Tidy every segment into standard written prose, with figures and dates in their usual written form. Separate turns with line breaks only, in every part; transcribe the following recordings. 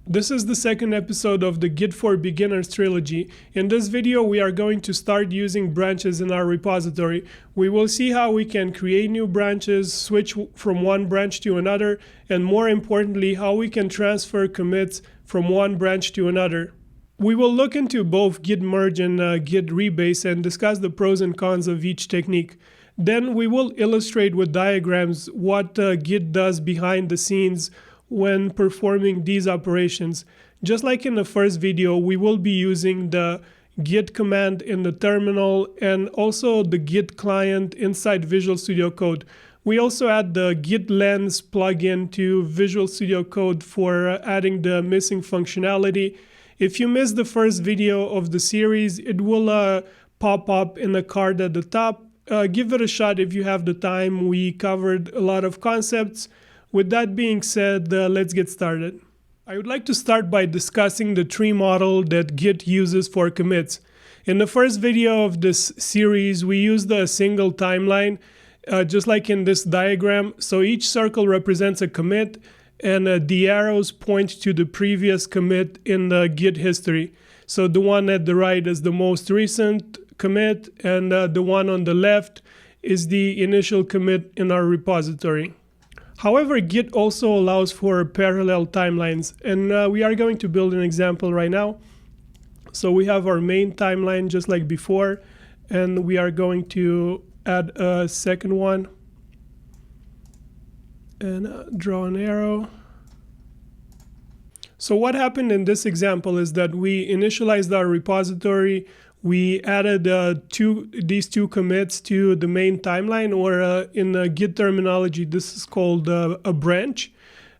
This is the second episode of the Git for Beginners trilogy. In this video, we are going to start using branches in our repository. We will see how we can create new branches, switch from one branch to another, and more importantly, how we can transfer commits from one branch to another. We will look into both git merge and git rebase and discuss the pros and cons of each technique. Then we will illustrate with diagrams what Git does behind the scenes when performing these operations. Just like in the first video, we will be using the git command in the terminal and also the git client inside Visual Studio Code. We also add the GitLens plugin to Visual Studio Code for adding the missing functionality. If you missed the first video of the series, it will pop up in the card at the top. Give it a shot if you have the time. We covered a lot of concepts. With that being said, let's get started. I would like to start by discussing the tree model that Git uses for commits. In the first video of this series, we used a single timeline, just like in this diagram. So each circle represents a commit, and the arrows point to the previous commit in the Git history. So the one at the right is the most recent commit, and the one on the left is the initial commit in our repository. However, Git also allows for parallel timelines, and we are going to build an example right now. So we have our main timeline just like before, and we are going to add a second one and draw an arrow. So what happened in this example is that we initialized our repository. We added these two commits to the main timeline, or in the Git terminology, this is called a branch.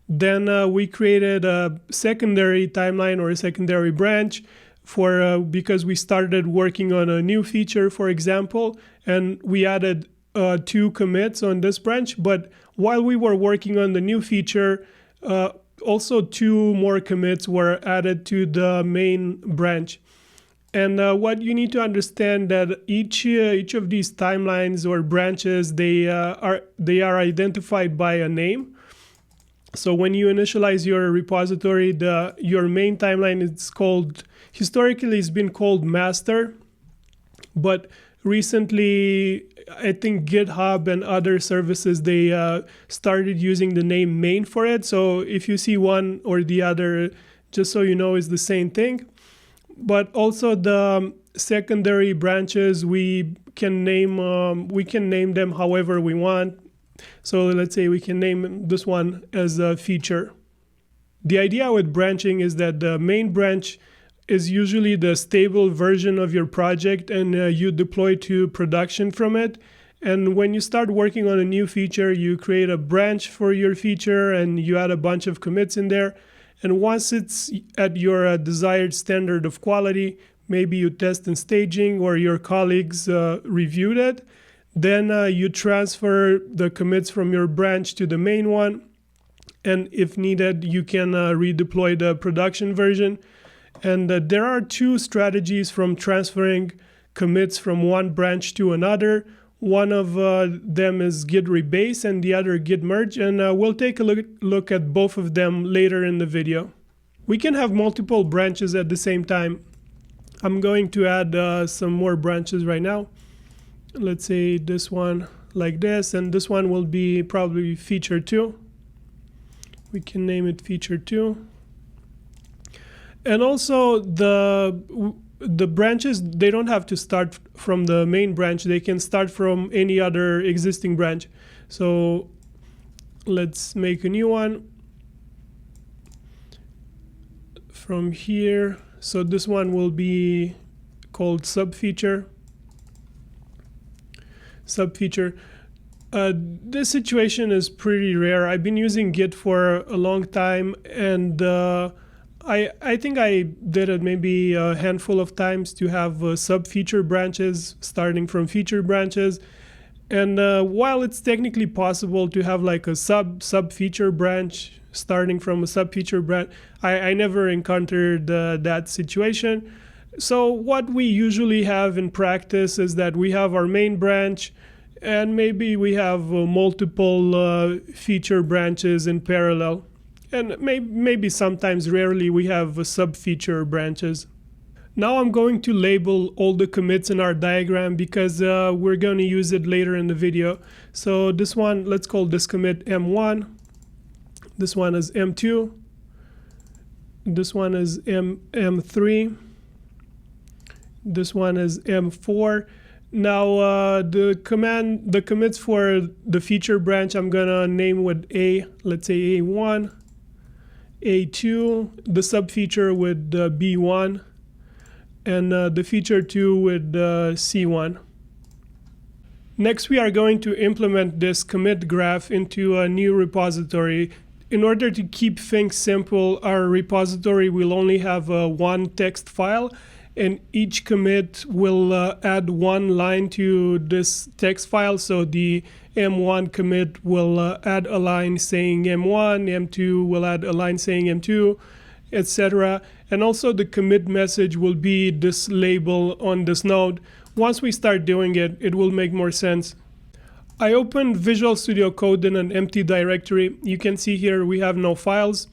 Then we created a secondary timeline or a secondary branch because we started working on a new feature, for example, and we added two commits on this branch. But while we were working on the new feature, also two more commits were added to the main branch. And what you need to understand that each of these timelines or branches, they are identified by a name. So when you initialize your repository, your main timeline is called, historically it's been called master, but recently I think GitHub and other services, they started using the name main for it. So if you see one or the other, just so you know, is the same thing. But also the secondary branches, we can name them however we want. So let's say we can name this one as a feature. The idea with branching is that the main branch is usually the stable version of your project, and you deploy to production from it. And when you start working on a new feature, you create a branch for your feature and you add a bunch of commits in there. And once it's at your desired standard of quality, maybe you test in staging or your colleagues reviewed it, then you transfer the commits from your branch to the main one. And if needed, you can redeploy the production version. And there are two strategies from transferring commits from one branch to another. One of them is git rebase and the other git merge, and we'll take a look at both of them later in the video. We can have multiple branches at the same time. I'm going to add some more branches right now. Let's say this one like this, and this one will be probably feature 2. We can name it feature 2. And also the branches, they don't have to start from the main branch. They can start from any other existing branch. So let's make a new one from here. So this one will be called subfeature. This situation is pretty rare. I've been using Git for a long time, and I think I did it maybe a handful of times to have sub-feature branches starting from feature branches. And while it's technically possible to have like a sub-feature branch starting from a sub-feature branch, I never encountered that situation. So what we usually have in practice is that we have our main branch, and maybe we have multiple feature branches in parallel. and maybe sometimes, rarely, we have sub-feature branches. Now I'm going to label all the commits in our diagram because we're going to use it later in the video. So this one, let's call this commit M1. This one is M2. This one is M3. This one is M4. Now the commits for the feature branch I'm gonna name with A, let's say A1, A2, the sub-feature with B1, and the feature 2 with C1. Next, we are going to implement this commit graph into a new repository. In order to keep things simple, our repository will only have one text file, and each commit will add one line to this text file. So the M1 commit will add a line saying M1, M2 will add a line saying M2, etc. And also the commit message will be this label on this node. Once we start doing it, it will make more sense. I opened Visual Studio Code in an empty directory. You can see here we have no files.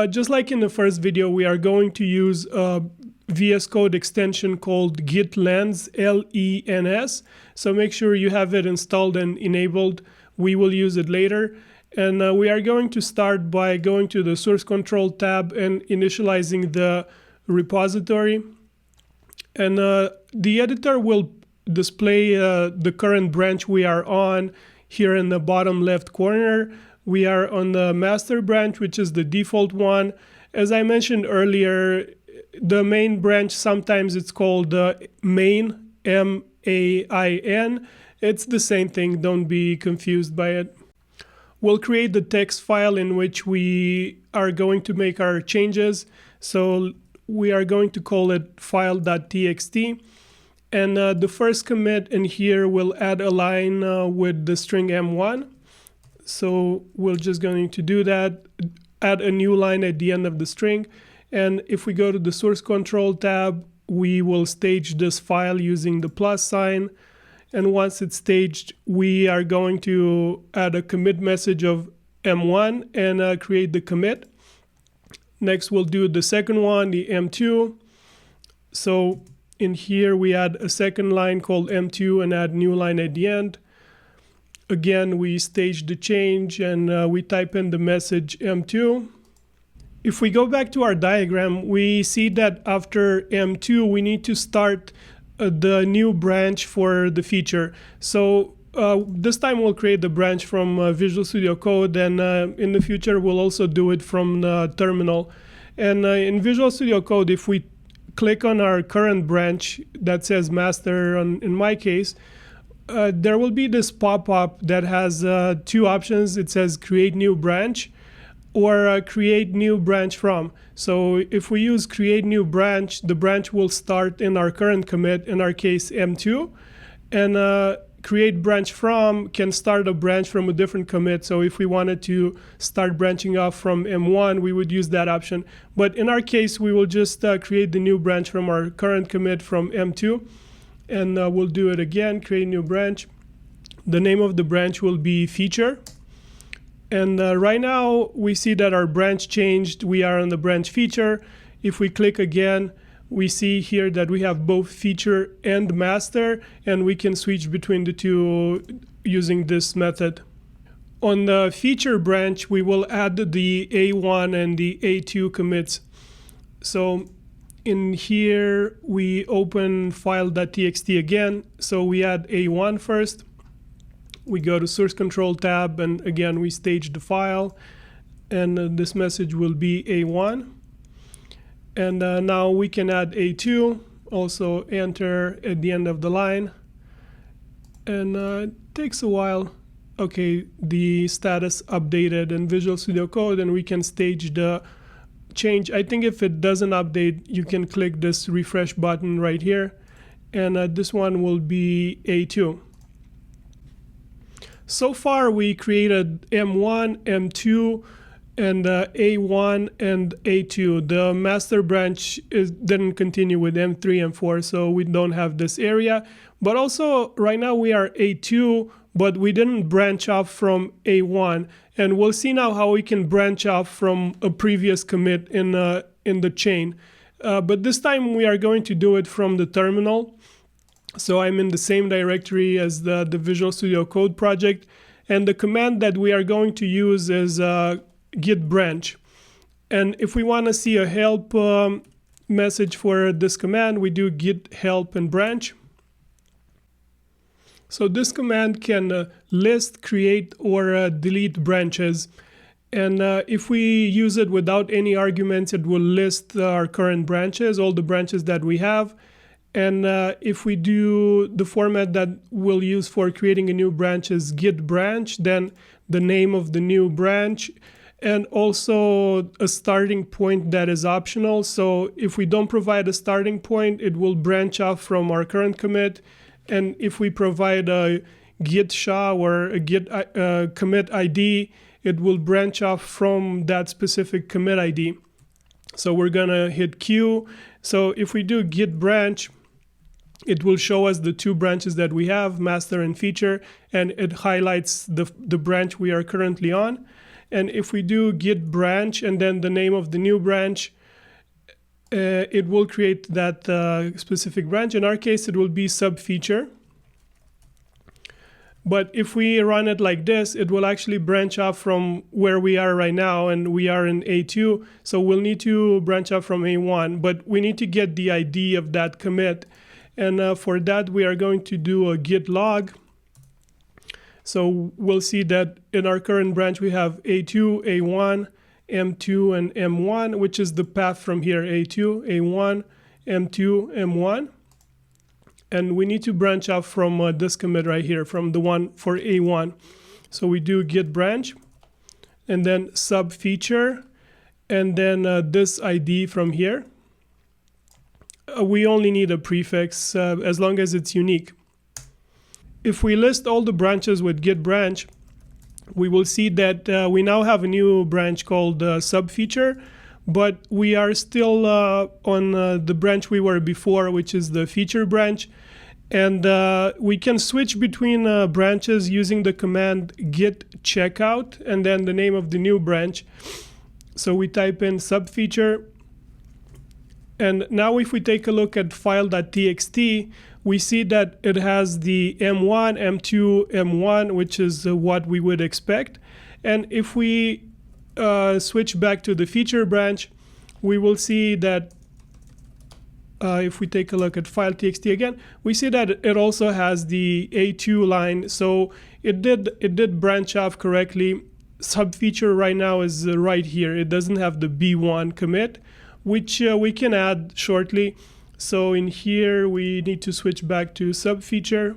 Just like in the first video, we are going to use a VS Code extension called GitLens, L-E-N-S. So make sure you have it installed and enabled. We will use it later. And we are going to start by going to the source control tab and initializing the repository. And the editor will display the current branch we are on here in the bottom left corner. We are on the master branch, which is the default one. As I mentioned earlier, the main branch, sometimes it's called main, M-A-I-N. It's the same thing, don't be confused by it. We'll create the text file in which we are going to make our changes. So we are going to call it file.txt. And the first commit in here will add a line with the string M1. So we're just going to do that, add a new line at the end of the string. And if we go to the source control tab, we will stage this file using the plus sign. And once it's staged, we are going to add a commit message of M1 and create the commit. Next, we'll do the second one, the M2. So in here, we add a second line called M2 and add new line at the end. Again, we stage the change and we type in the message M2. If we go back to our diagram, we see that after M2, we need to start the new branch for the feature. So this time we'll create the branch from Visual Studio Code, and in the future we'll also do it from the terminal. And in Visual Studio Code, if we click on our current branch that says master, in my case, there will be this pop-up that has two options. It says create new branch or create new branch from. So if we use create new branch, the branch will start in our current commit, in our case M2, and create branch from can start a branch from a different commit. So if we wanted to start branching off from M1, we would use that option. But in our case, we will just create the new branch from our current commit from M2, and we'll do it again, create new branch. The name of the branch will be feature. And right now, we see that our branch changed. We are on the branch feature. If we click again, we see here that we have both feature and master, and we can switch between the two using this method. On the feature branch, we will add the A1 and the A2 commits. So in here, we open file.txt again. So we add A1 first. We go to source control tab, and again, we stage the file. And this message will be A1. And now we can add A2, also enter at the end of the line. And it takes a while. Okay, the status updated in Visual Studio Code, and we can stage the change. I think if it doesn't update, you can click this refresh button right here. And this one will be A2. So far, we created M1, M2, and A1 and A2. The master branch didn't continue with M3 and 4, so we don't have this area. But also, right now we are A2, but we didn't branch off from A1. And we'll see now how we can branch off from a previous commit in the chain. But this time we are going to do it from the terminal. So I'm in the same directory as the Visual Studio Code project. And the command that we are going to use is git branch. And if we want to see a help message for this command, we do git help and branch. So this command can list, create, or delete branches. And if we use it without any arguments, it will list our current branches, all the branches that we have. And if we do the format that we'll use for creating a new branch is git branch, then the name of the new branch, and also a starting point that is optional. So if we don't provide a starting point, it will branch off from our current commit. And if we provide a git SHA or a git commit ID, it will branch off from that specific commit ID. So we're gonna hit Q. So if we do git branch, it will show us the two branches that we have, master and feature, and it highlights the branch we are currently on. And if we do git branch and then the name of the new branch, it will create that specific branch. In our case, it will be sub feature. But if we run it like this, it will actually branch off from where we are right now, and we are in A2. So we'll need to branch off from A1, but we need to get the ID of that commit. And for that, we are going to do a git log. So we'll see that in our current branch, we have A2, A1, M2, and M1, which is the path from here, A2, A1, M2, M1. And we need to branch off from this commit right here, from the one for A1. So we do git branch, and then sub feature, and then this ID from here. We only need a prefix as long as it's unique. If we list all the branches with git branch, we will see that we now have a new branch called sub feature, but we are still on the branch we were before, which is the feature branch. And we can switch between branches using the command git checkout and then the name of the new branch. So we type in sub feature. And now if we take a look at file.txt, we see that it has the M1, M2, M1, which is what we would expect. And if we switch back to the feature branch, we will see that if we take a look at file.txt again, we see that it also has the A2 line. So it did branch off correctly. Sub feature right now is right here. It doesn't have the B1 commit, which we can add shortly. So in here, we need to switch back to sub feature,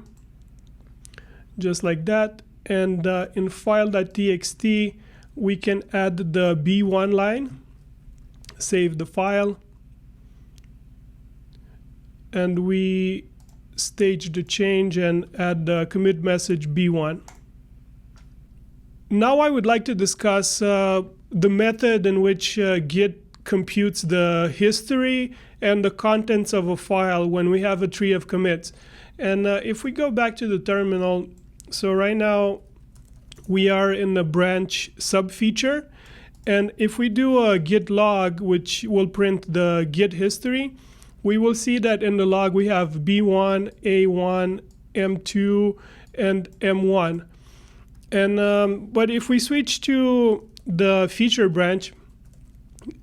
just like that. And in file.txt, we can add the B1 line, save the file, and we stage the change and add the commit message B1. Now I would like to discuss the method in which Git computes the history and the contents of a file when we have a tree of commits. And if we go back to the terminal, so right now we are in the branch sub feature. And if we do a git log, which will print the git history, we will see that in the log we have B1, A1, M2, and M1. And but if we switch to the feature branch,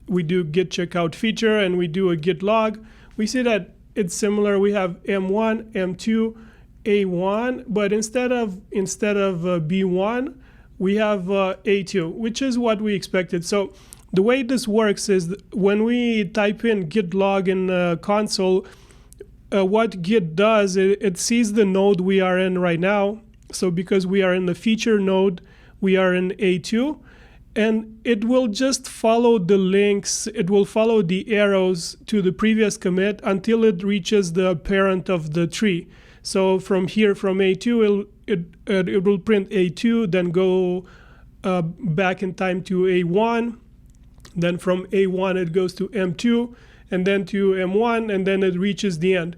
we do git checkout feature and we do a git log, we see that it's similar. We have M1, M2, A1, but instead of B1, we have A2, which is what we expected. So the way this works is when we type in git log in the console, what Git does, it sees the node we are in right now. So because we are in the feature node, we are in A2, and it will just follow the links, it will follow the arrows to the previous commit until it reaches the parent of the tree. So from here, from A2, it will print A2, then go back in time to A1, then from A1 it goes to M2, and then to M1, and then it reaches the end.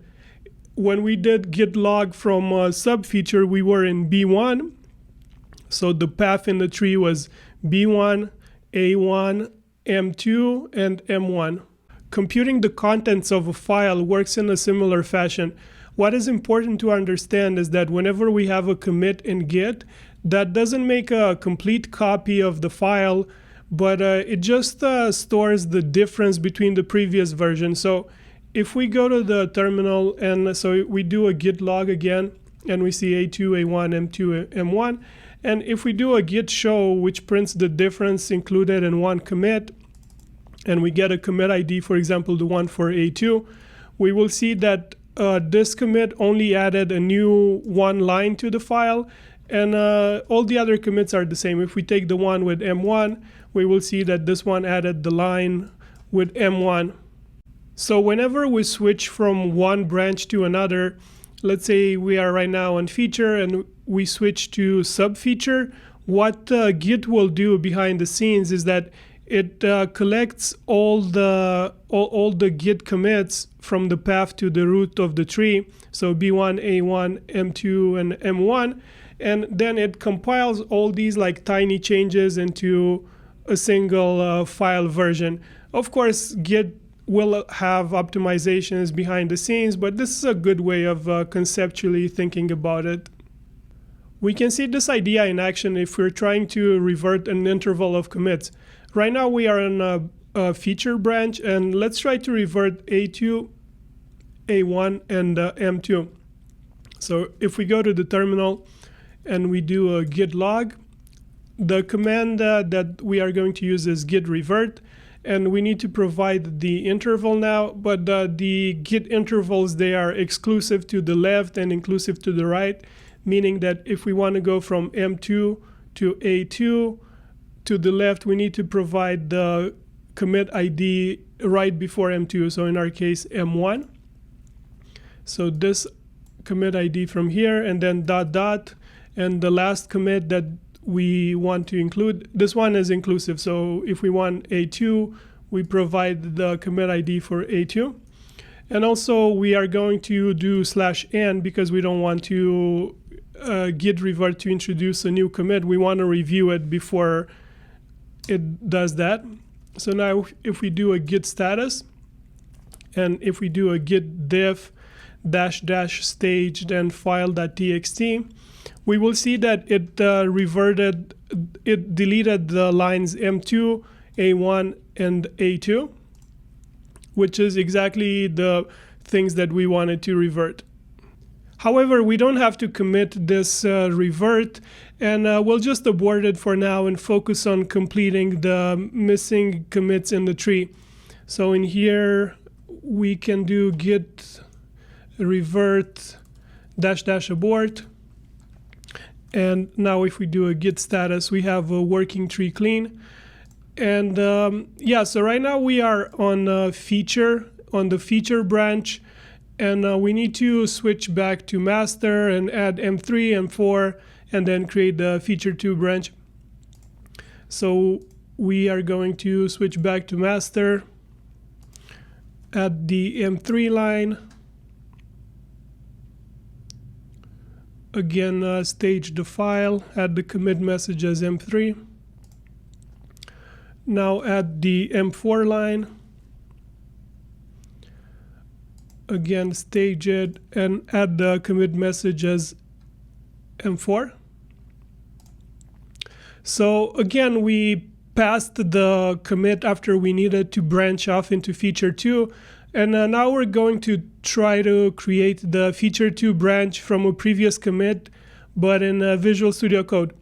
when we did git log from sub feature, we were in B1. So the path in the tree was B1, A1, M2, and M1. Computing the contents of a file works in a similar fashion. What is important to understand is that whenever we have a commit in Git, that doesn't make a complete copy of the file, but it just stores the difference between the previous version. So if we go to the terminal and so we do a git log again, and we see A2, A1, M2, M1, and if we do a git show, which prints the difference included in one commit, and we get a commit ID, for example, the one for A2, we will see that this commit only added a new one line to the file, and all the other commits are the same. If we take the one with M1, we will see that this one added the line with M1. So whenever we switch from one branch to another, let's say we are right now on feature and we switch to sub feature, what Git will do behind the scenes is that it collects all the Git commits from the path to the root of the tree, so B1, A1, M2, and M1, and then it compiles all these like tiny changes into a single file version. Of course, Git will have optimizations behind the scenes, but this is a good way of conceptually thinking about it. We can see this idea in action if we're trying to revert an interval of commits. Right now we are in a feature branch, and let's try to revert A2, A1, and M2. So if we go to the terminal and we do a git log, the command that we are going to use is git revert, and we need to provide the interval now, but the git intervals, they are exclusive to the left and inclusive to the right, meaning that if we want to go from M2 to A2 to the left, we need to provide the commit ID right before M2, so in our case M1. So this commit ID from here, and then dot dot, and the last commit that we want to include, this one is inclusive, so if we want A2, we provide the commit ID for A2. And also we are going to do /n because we don't want to git revert to introduce a new commit. We want to review it before it does that. So now if we do a git status, and if we do a git diff -- staged and file.txt, we will see that it deleted the lines M2, A1, and A2, which is exactly the things that we wanted to revert. However, we don't have to commit this revert, and we'll just abort it for now and focus on completing the missing commits in the tree. So in here, we can do git revert -- abort. And now if we do a git status, we have a working tree clean. And yeah, so right now we are on feature, on the feature branch, and we need to switch back to master and add M3, M4, and then create the feature 2 branch. So we are going to switch back to master, add the M3 line, again stage the file, add the commit message as M3. Now add the M4 line, again stage it, and add the commit message as M4. So again, we passed the commit after we needed to branch off into feature 2, and now we're going to try to create the feature 2 branch from a previous commit, but in Visual Studio Code.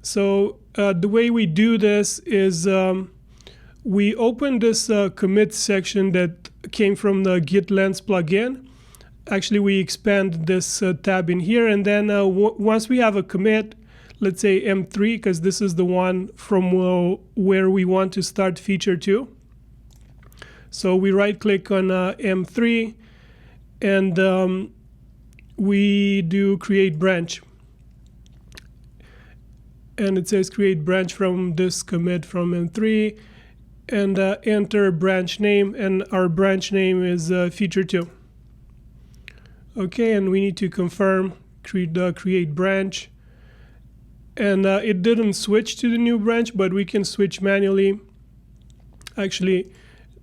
So the way we do this is we open this commit section that came from the GitLens plugin. Actually, we expand this tab in here, and then once we have a commit, let's say M3, because this is the one from where we want to start feature 2. So we right-click on M3, and we do create branch. And it says create branch from this commit from M3, and enter branch name, and our branch name is feature 2. Okay, and we need to confirm create branch. And it didn't switch to the new branch, but we can switch manually. Actually,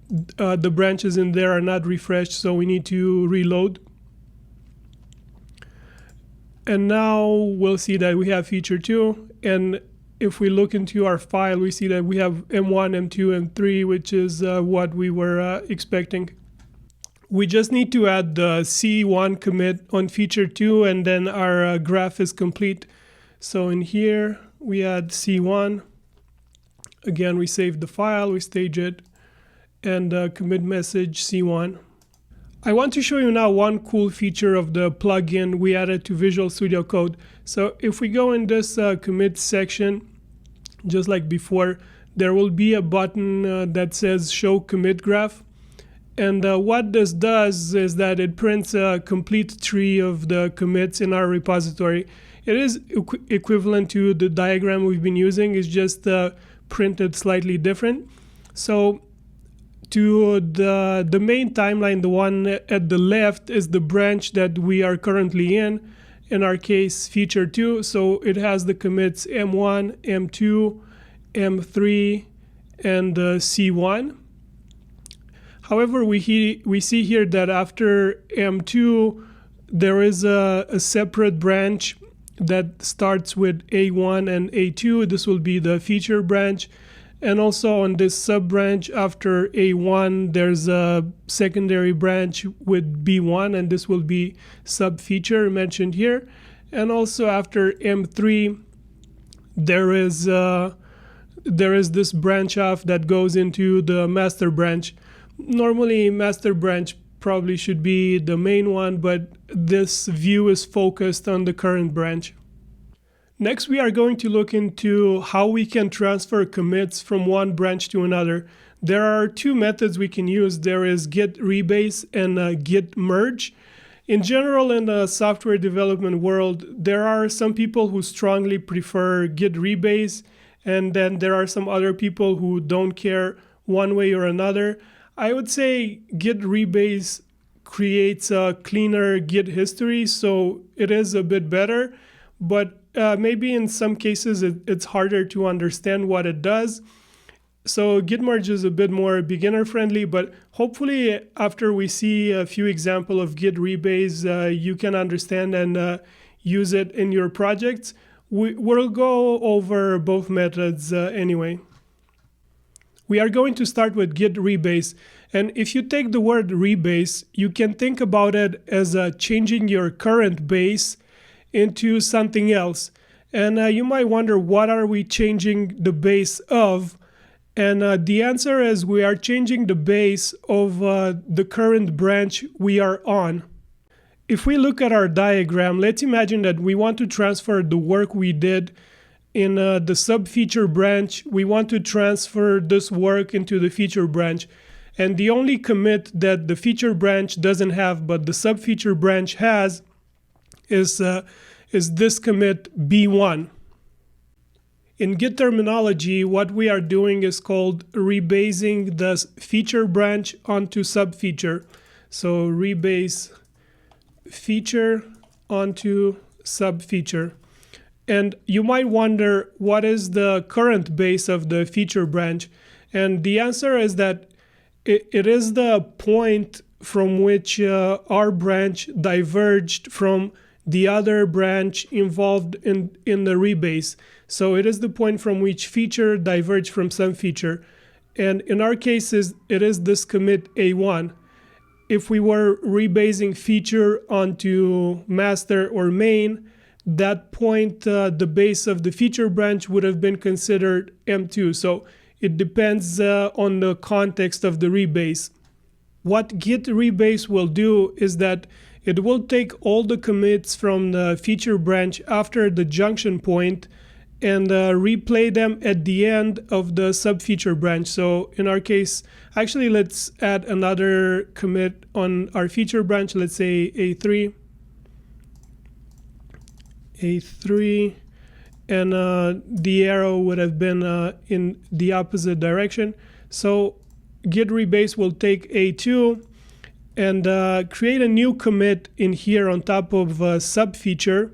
the branches in there are not refreshed, so we need to reload. And now we'll see that we have feature 2. And if we look into our file, we see that we have M1, M2, M3, which is what we were expecting. We just need to add the C1 commit on feature 2, and then our graph is complete. So in here, we add C1. Again, we save the file, we stage it, and commit message C1. I want to show you now one cool feature of the plugin we added to Visual Studio Code. So if we go in this commit section, just like before, there will be a button that says show commit graph. And what this does is that it prints a complete tree of the commits in our repository. It is equivalent to the diagram we've been using, it's just printed slightly different. So to the main timeline, the one at the left is the branch that we are currently in our case feature 2. So it has the commits M1, M2, M3, and C1. However, we see here that after M2, there is a separate branch that starts with A1 and A2. This will be the feature branch. And also on this sub branch after A1, there's a secondary branch with B1, and this will be sub feature mentioned here. And also after M3, there is this branch off that goes into the master branch. Normally, master branch probably should be the main one, but this view is focused on the current branch. Next, we are going to look into how we can transfer commits from one branch to another. There are two methods we can use. There is git rebase and git merge. In general, in the software development world, there are some people who strongly prefer git rebase, and then there are some other people who don't care one way or another. I would say git rebase creates a cleaner Git history, so it is a bit better, but maybe in some cases it's harder to understand what it does. So git merge is a bit more beginner friendly, but hopefully after we see a few examples of git rebase, you can understand and use it in your projects. We'll go over both methods anyway. We are going to start with git rebase. And if you take the word rebase, you can think about it as changing your current base into something else. And you might wonder, what are we changing the base of? And the answer is we are changing the base of the current branch we are on. If we look at our diagram, let's imagine that we want to transfer the work we did in the sub-feature branch. We want to transfer this work into the feature branch. And the only commit that the feature branch doesn't have, but the sub-feature branch has, is this commit B1. In Git terminology, what we are doing is called rebasing the feature branch onto sub-feature. So rebase feature onto sub-feature. And you might wonder, what is the current base of the feature branch? And the answer is that it is the point from which our branch diverged from the other branch involved in the rebase. So it is the point from which feature diverged from some feature. And in our cases, it is this commit A1. If we were rebasing feature onto master or main, that point, the base of the feature branch would have been considered M2. So it depends on the context of the rebase. What git rebase will do is that it will take all the commits from the feature branch after the junction point and replay them at the end of the sub-feature branch. So in our case, actually let's add another commit on our feature branch. Let's say A3. And the arrow would have been in the opposite direction. So git rebase will take A2 and create a new commit in here on top of sub feature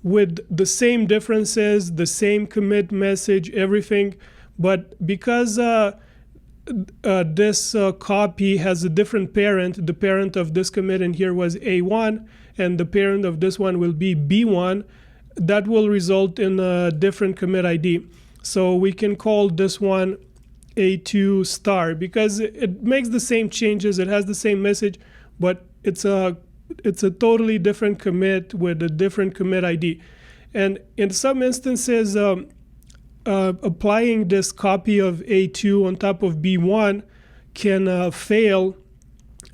with the same differences, the same commit message, everything. But because this copy has a different parent, the parent of this commit in here was A1, and the parent of this one will be B1, that will result in a different commit ID. So we can call this one A2 star because it makes the same changes, it has the same message, but it's a totally different commit with a different commit ID. And in some instances, applying this copy of A2 on top of B1 can fail,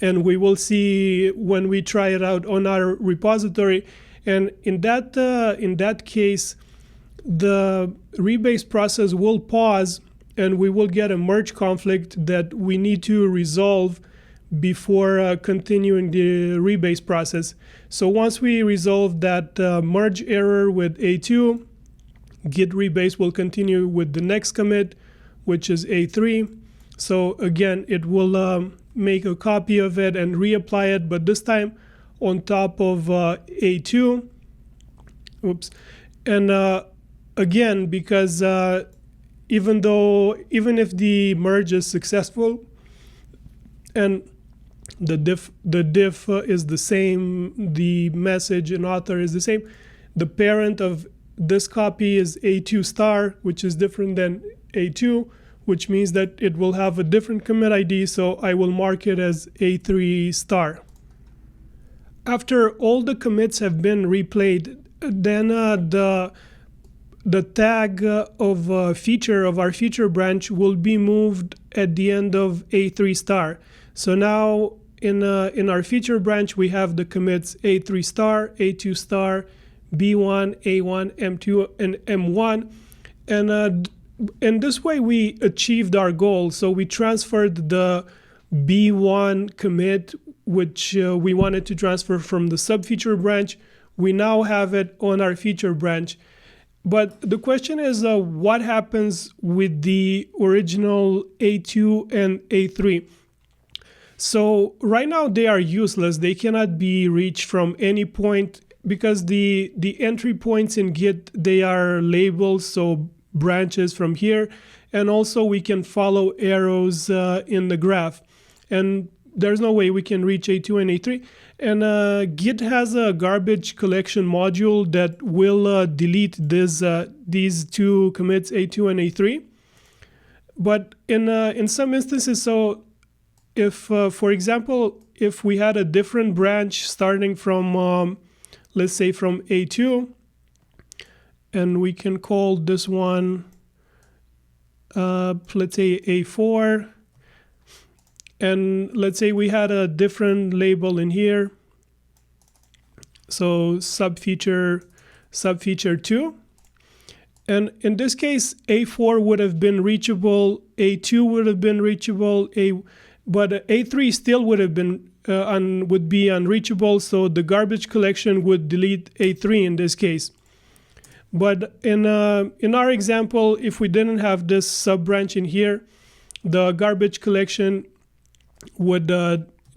and we will see when we try it out on our repository. And in that case, the rebase process will pause, and we will get a merge conflict that we need to resolve before continuing the rebase process. So once we resolve that merge error with A2, Git rebase will continue with the next commit, which is A3. So again, it will make a copy of it and reapply it, but this time on top of A2. Oops. And again, because even if the merge is successful and the diff is the same, the message and author is the same, the parent of this copy is A2 star, which is different than A2, which means that it will have a different commit ID, so I will mark it as A3 star. After all the commits have been replayed, then the tag of feature of our feature branch will be moved at the end of A3 star. So now in our feature branch, we have the commits A3 star, A2 star, B1, A1, M2, and M1. And this way we achieved our goal. So we transferred the B1 commit, which we wanted to transfer from the sub-feature branch. We now have it on our feature branch. But the question is, what happens with the original A2 and A3? So right now they are useless. They cannot be reached from any point because the entry points in Git, they are labels, so branches from here. And also we can follow arrows in the graph. And there's no way we can reach A2 and A3. And Git has a garbage collection module that will delete these two commits, A2 and A3. But in some instances, so if, for example, if we had a different branch starting from, let's say from A2, and we can call this one, let's say A4, and let's say we had a different label in here, so sub-feature 2. And in this case, A4 would have been reachable, A2 would have been reachable, but A3 still would have been would be unreachable, so the garbage collection would delete A3 in this case. But in our example, if we didn't have this sub-branch in here, the garbage collection would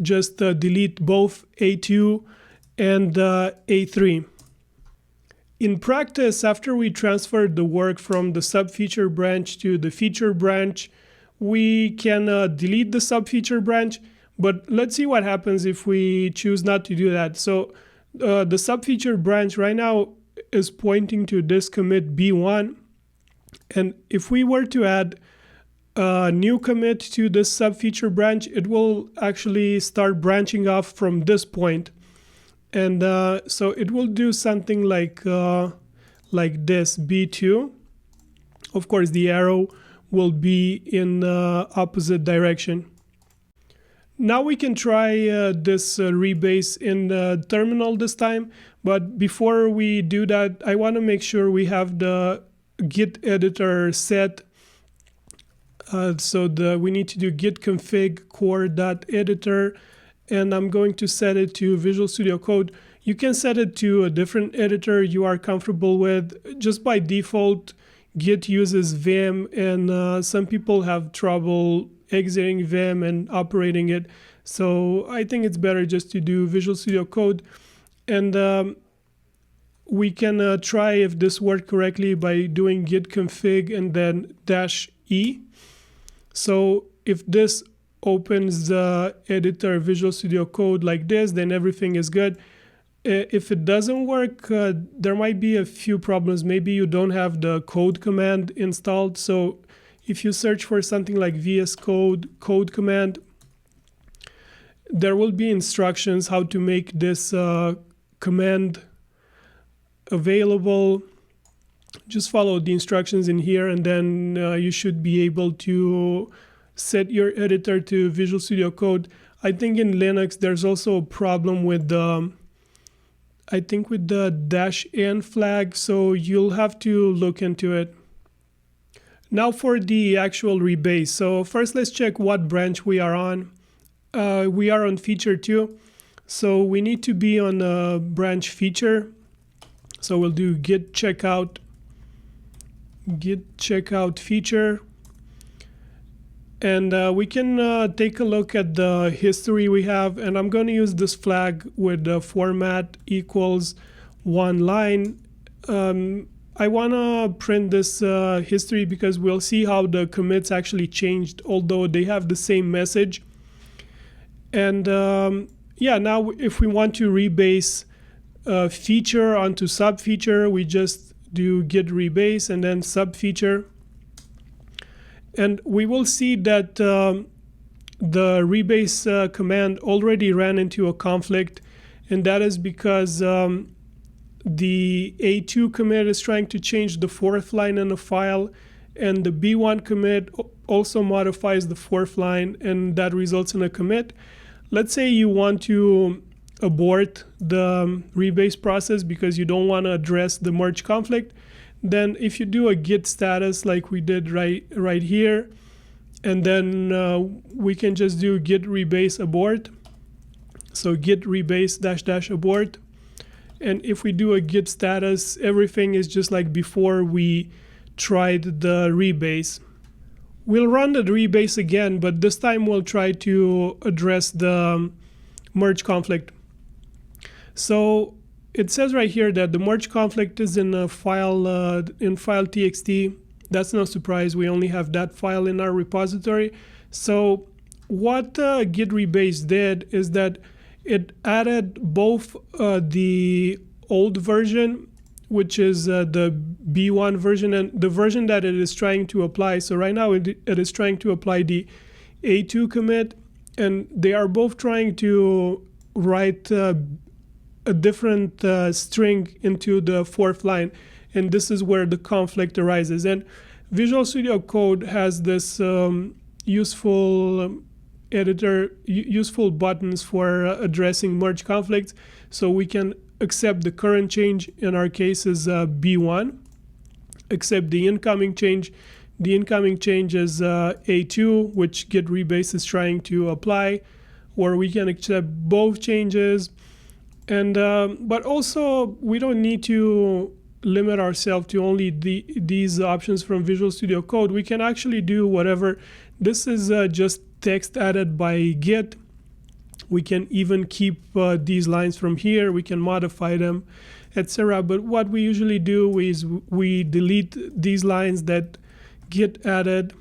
just delete both A2 and A3. In practice, after we transferred the work from the sub-feature branch to the feature branch, we can delete the sub-feature branch, but let's see what happens if we choose not to do that. So the sub-feature branch right now is pointing to this commit B1, and if we were to add a new commit to this sub-feature branch, it will actually start branching off from this point. And so it will do something like this, B2. Of course, the arrow will be in the opposite direction. Now we can try this rebase in the terminal this time. But before we do that, I want to make sure we have the Git editor set. So we need to do git config core.editor. And I'm going to set it to Visual Studio Code. You can set it to a different editor you are comfortable with. Just by default, Git uses Vim, and some people have trouble exiting Vim and operating it. So I think it's better just to do Visual Studio Code. And we can try if this worked correctly by doing git config and then -e. So if this opens the editor Visual Studio Code like this, then everything is good. If it doesn't work, there might be a few problems. Maybe you don't have the code command installed. So if you search for something like VSCode code command, there will be instructions how to make this command available. Just follow the instructions in here, and then you should be able to set your editor to Visual Studio Code. I think in Linux there's also a problem with the -n flag, so you'll have to look into it. Now for the actual rebase. So first let's check what branch we are on. We are on feature 2, so we need to be on branch feature. So we'll do git checkout feature. And we can take a look at the history we have, and I'm going to use this flag with the format equals 1 line. I want to print this history because we'll see how the commits actually changed, although they have the same message. And yeah, now if we want to rebase feature onto sub-feature, we just do git rebase and then sub-feature. And we will see that the rebase command already ran into a conflict, and that is because the A2 commit is trying to change the 4th line in the file, and the B1 commit also modifies the 4th line, and that results in a commit. Let's say you want to abort the rebase process because you don't want to address the merge conflict. Then if you do a git status like we did right here, and then we can just do git rebase abort. So git rebase -- abort. And if we do a git status, everything is just like before we tried the rebase. We'll run the rebase again, but this time we'll try to address the merge conflict. So it says right here that the merge conflict is in a file txt. That's no surprise. We only have that file in our repository. So what git rebase did is that it added both the old version, which is the B1 version, and the version that it is trying to apply. So right now it is trying to apply the A2 commit, and they are both trying to write a different string into the 4th line, and this is where the conflict arises. And Visual Studio Code has this useful useful buttons for addressing merge conflicts, so we can accept the current change, in our case is B1, accept the incoming change. The incoming change is A2, which git rebase is trying to apply, or we can accept both changes. And but also we don't need to limit ourselves to only these options from Visual Studio Code. We can actually do whatever. This is just text added by Git. We can even keep these lines from here. We can modify them, etc. But what we usually do is we delete these lines that Git added,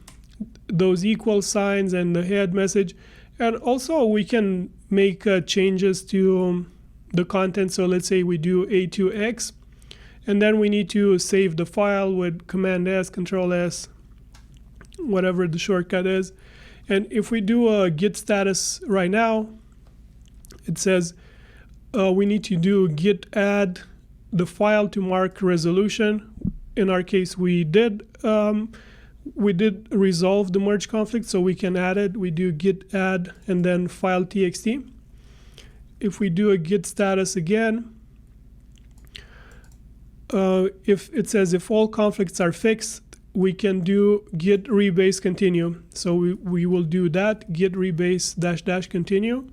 those equal signs and the head message. And also we can make changes to the content. So let's say we do A2X, and then we need to save the file with Command S, Control S, whatever the shortcut is. And if we do a git status right now, it says we need to do git add the file to mark resolution. In our case, we did resolve the merge conflict, so we can add it. We do git add and then file txt. If we do a git status again, if it says if all conflicts are fixed, we can do git rebase continue. So we will do that, git rebase -- continue.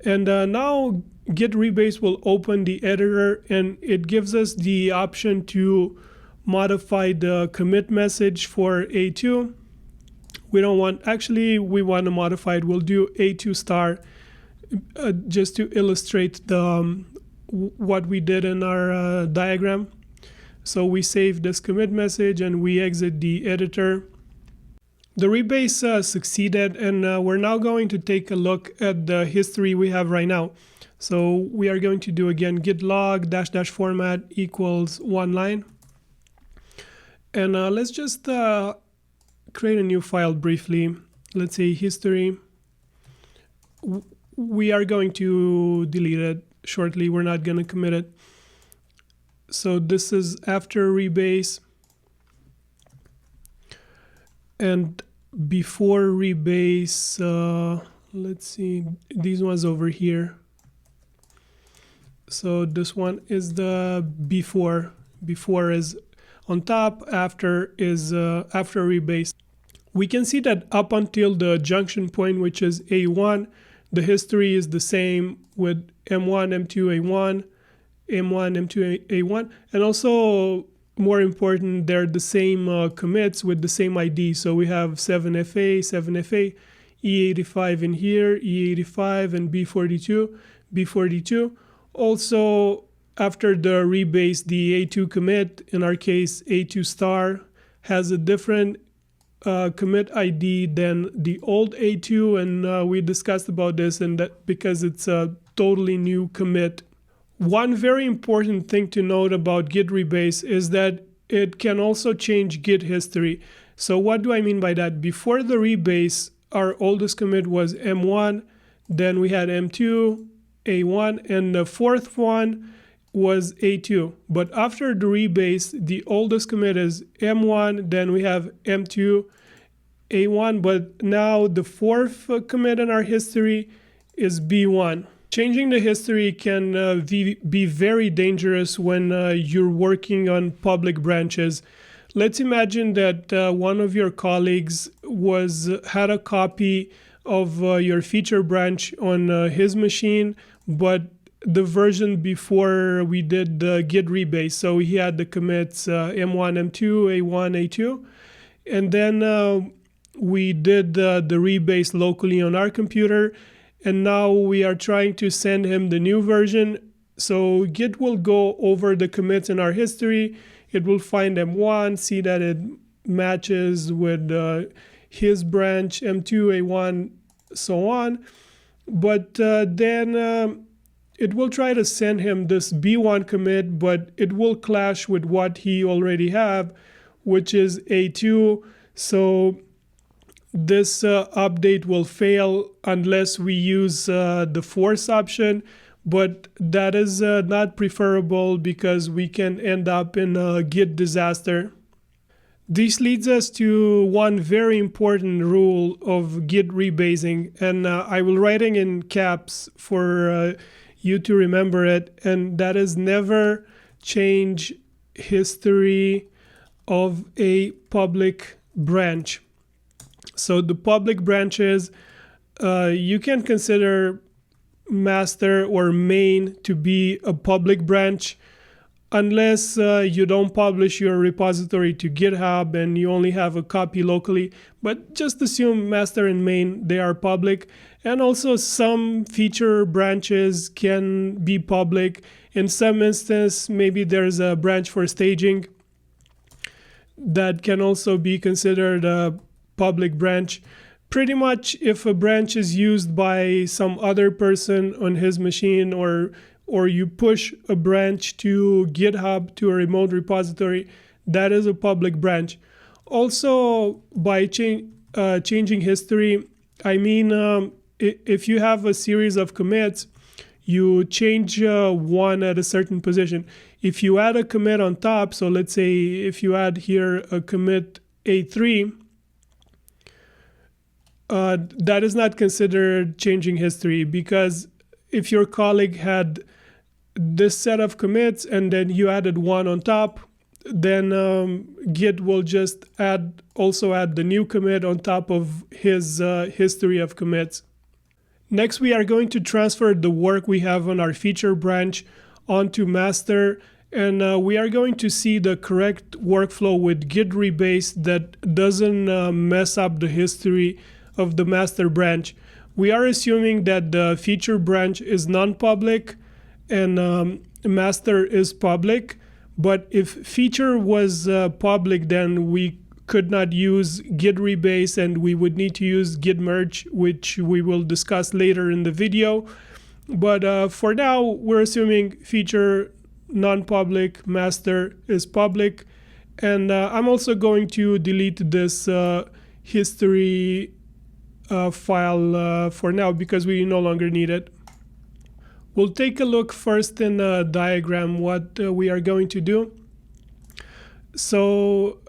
And now git rebase will open the editor, and it gives us the option to modify the commit message for A2. We don't want, actually we want to modify it. We'll do A2 star just to illustrate the what we did in our diagram. So we save this commit message and we exit the editor. The rebase succeeded, and we're now going to take a look at the history we have right now. So we are going to do again git log -- format equals one line. And let's just create a new file briefly. Let's say history. We are going to delete it shortly. We're not going to commit it. So this is after rebase and before rebase. Let's see, these ones over here. So this one is the before. Before is on top, after is after rebase. We can see that up until the junction point, which is A1, the history is the same with M1, M2, A1, M1, M2, A1, and also more important, they're the same commits with the same ID. So we have 7FA, 7FA, E85 in here, E85, and B42, B42. Also, after the rebase, the A2 commit, in our case A2 star, has a different commit ID than the old A2, and we discussed about this, and that because it's a totally new commit. One very important thing to note about Git rebase is that it can also change Git history. So what do I mean by that? Before the rebase, our oldest commit was M1, then we had M2, A1, and the fourth one was A2. But after the rebase, the oldest commit is M1, then we have M2, A1, but now the fourth commit in our history is B1. Changing the history can be very dangerous when you're working on public branches. Let's imagine that one of your colleagues had a copy of your feature branch on his machine, but the version before we did the git rebase. So he had the commits M1, M2, A1, A2, and then we did the rebase locally on our computer. And now we are trying to send him the new version. So Git will go over the commits in our history. It will find M1, see that it matches with his branch, M2, A1, so on. But then it will try to send him this B1 commit, but it will clash with what he already have, which is A2. So this update will fail unless we use the force option, but that is not preferable because we can end up in a Git disaster. This leads us to one very important rule of Git rebasing, and I will write it in caps for you to remember it, and that is never change history of a public branch. So the public branches, you can consider master or main to be a public branch unless you don't publish your repository to GitHub and you only have a copy locally. But just assume master and main, they are public. And also some feature branches can be public. In some instance, maybe there's a branch for staging that can also be considered a public branch. Pretty much if a branch is used by some other person on his machine, or you push a branch to GitHub, to a remote repository, that is a public branch. Also, by changing history, I mean if you have a series of commits, you change one at a certain position. If you add a commit on top, so let's say if you add here a commit A3, that is not considered changing history, because if your colleague had this set of commits and then you added one on top, then Git will just also add the new commit on top of his history of commits. Next, we are going to transfer the work we have on our feature branch onto master, And we are going to see the correct workflow with git rebase that doesn't mess up the history of the master branch. We are assuming that the feature branch is non-public and master is public. But if feature was public, then we could not use git rebase and we would need to use git merge, which we will discuss later in the video. But for now, we're assuming feature non-public, master is public. And I'm also going to delete this history file for now because we no longer need it. We'll take a look first in the diagram what we are going to do. So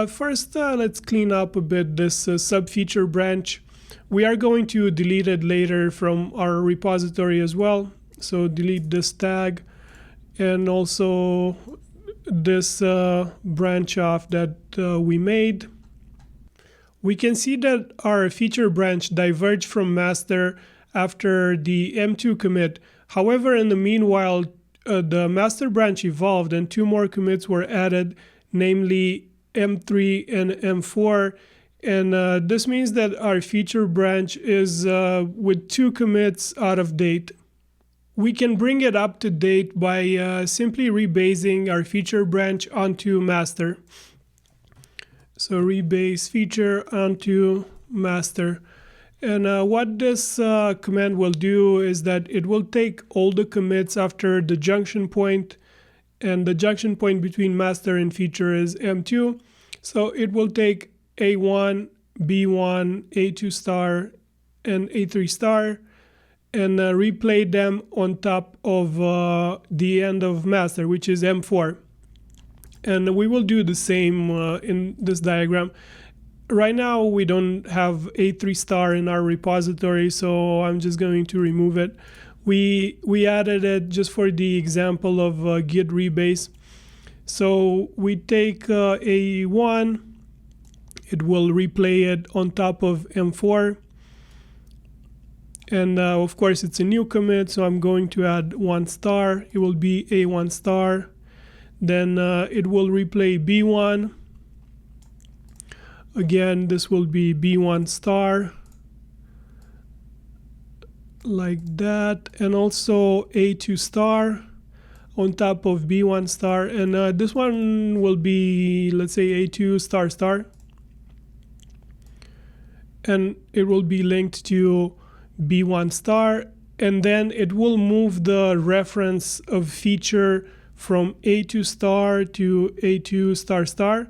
first, let's clean up a bit this sub-feature branch. We are going to delete it later from our repository as well. So delete this tag and also this branch off that we made. We can see that our feature branch diverged from master after the M2 commit. However, in the meanwhile, the master branch evolved and 2 more commits were added, namely M3 and M4. And this means that our feature branch is with 2 commits out of date. We can bring it up to date by simply rebasing our feature branch onto master. So rebase feature onto master. And what this command will do is that it will take all the commits after the junction point, and the junction point between master and feature is M2. So it will take A1, B1, A2 star, and A3 star, and replay them on top of the end of master, which is M4. And we will do the same in this diagram. Right now, we don't have A3 star in our repository, so I'm just going to remove it. We added it just for the example of git rebase. So we take A1, it will replay it on top of M4. And of course, it's a new commit, so I'm going to add 1 star. It will be A1 star. Then it will replay B1. Again, this will be B1 star, like that, and also A2 star on top of B1 star, and this one will be, let's say, A2 star star, and it will be linked to B1 star, and then it will move the reference of feature from A2 star to A2 star star.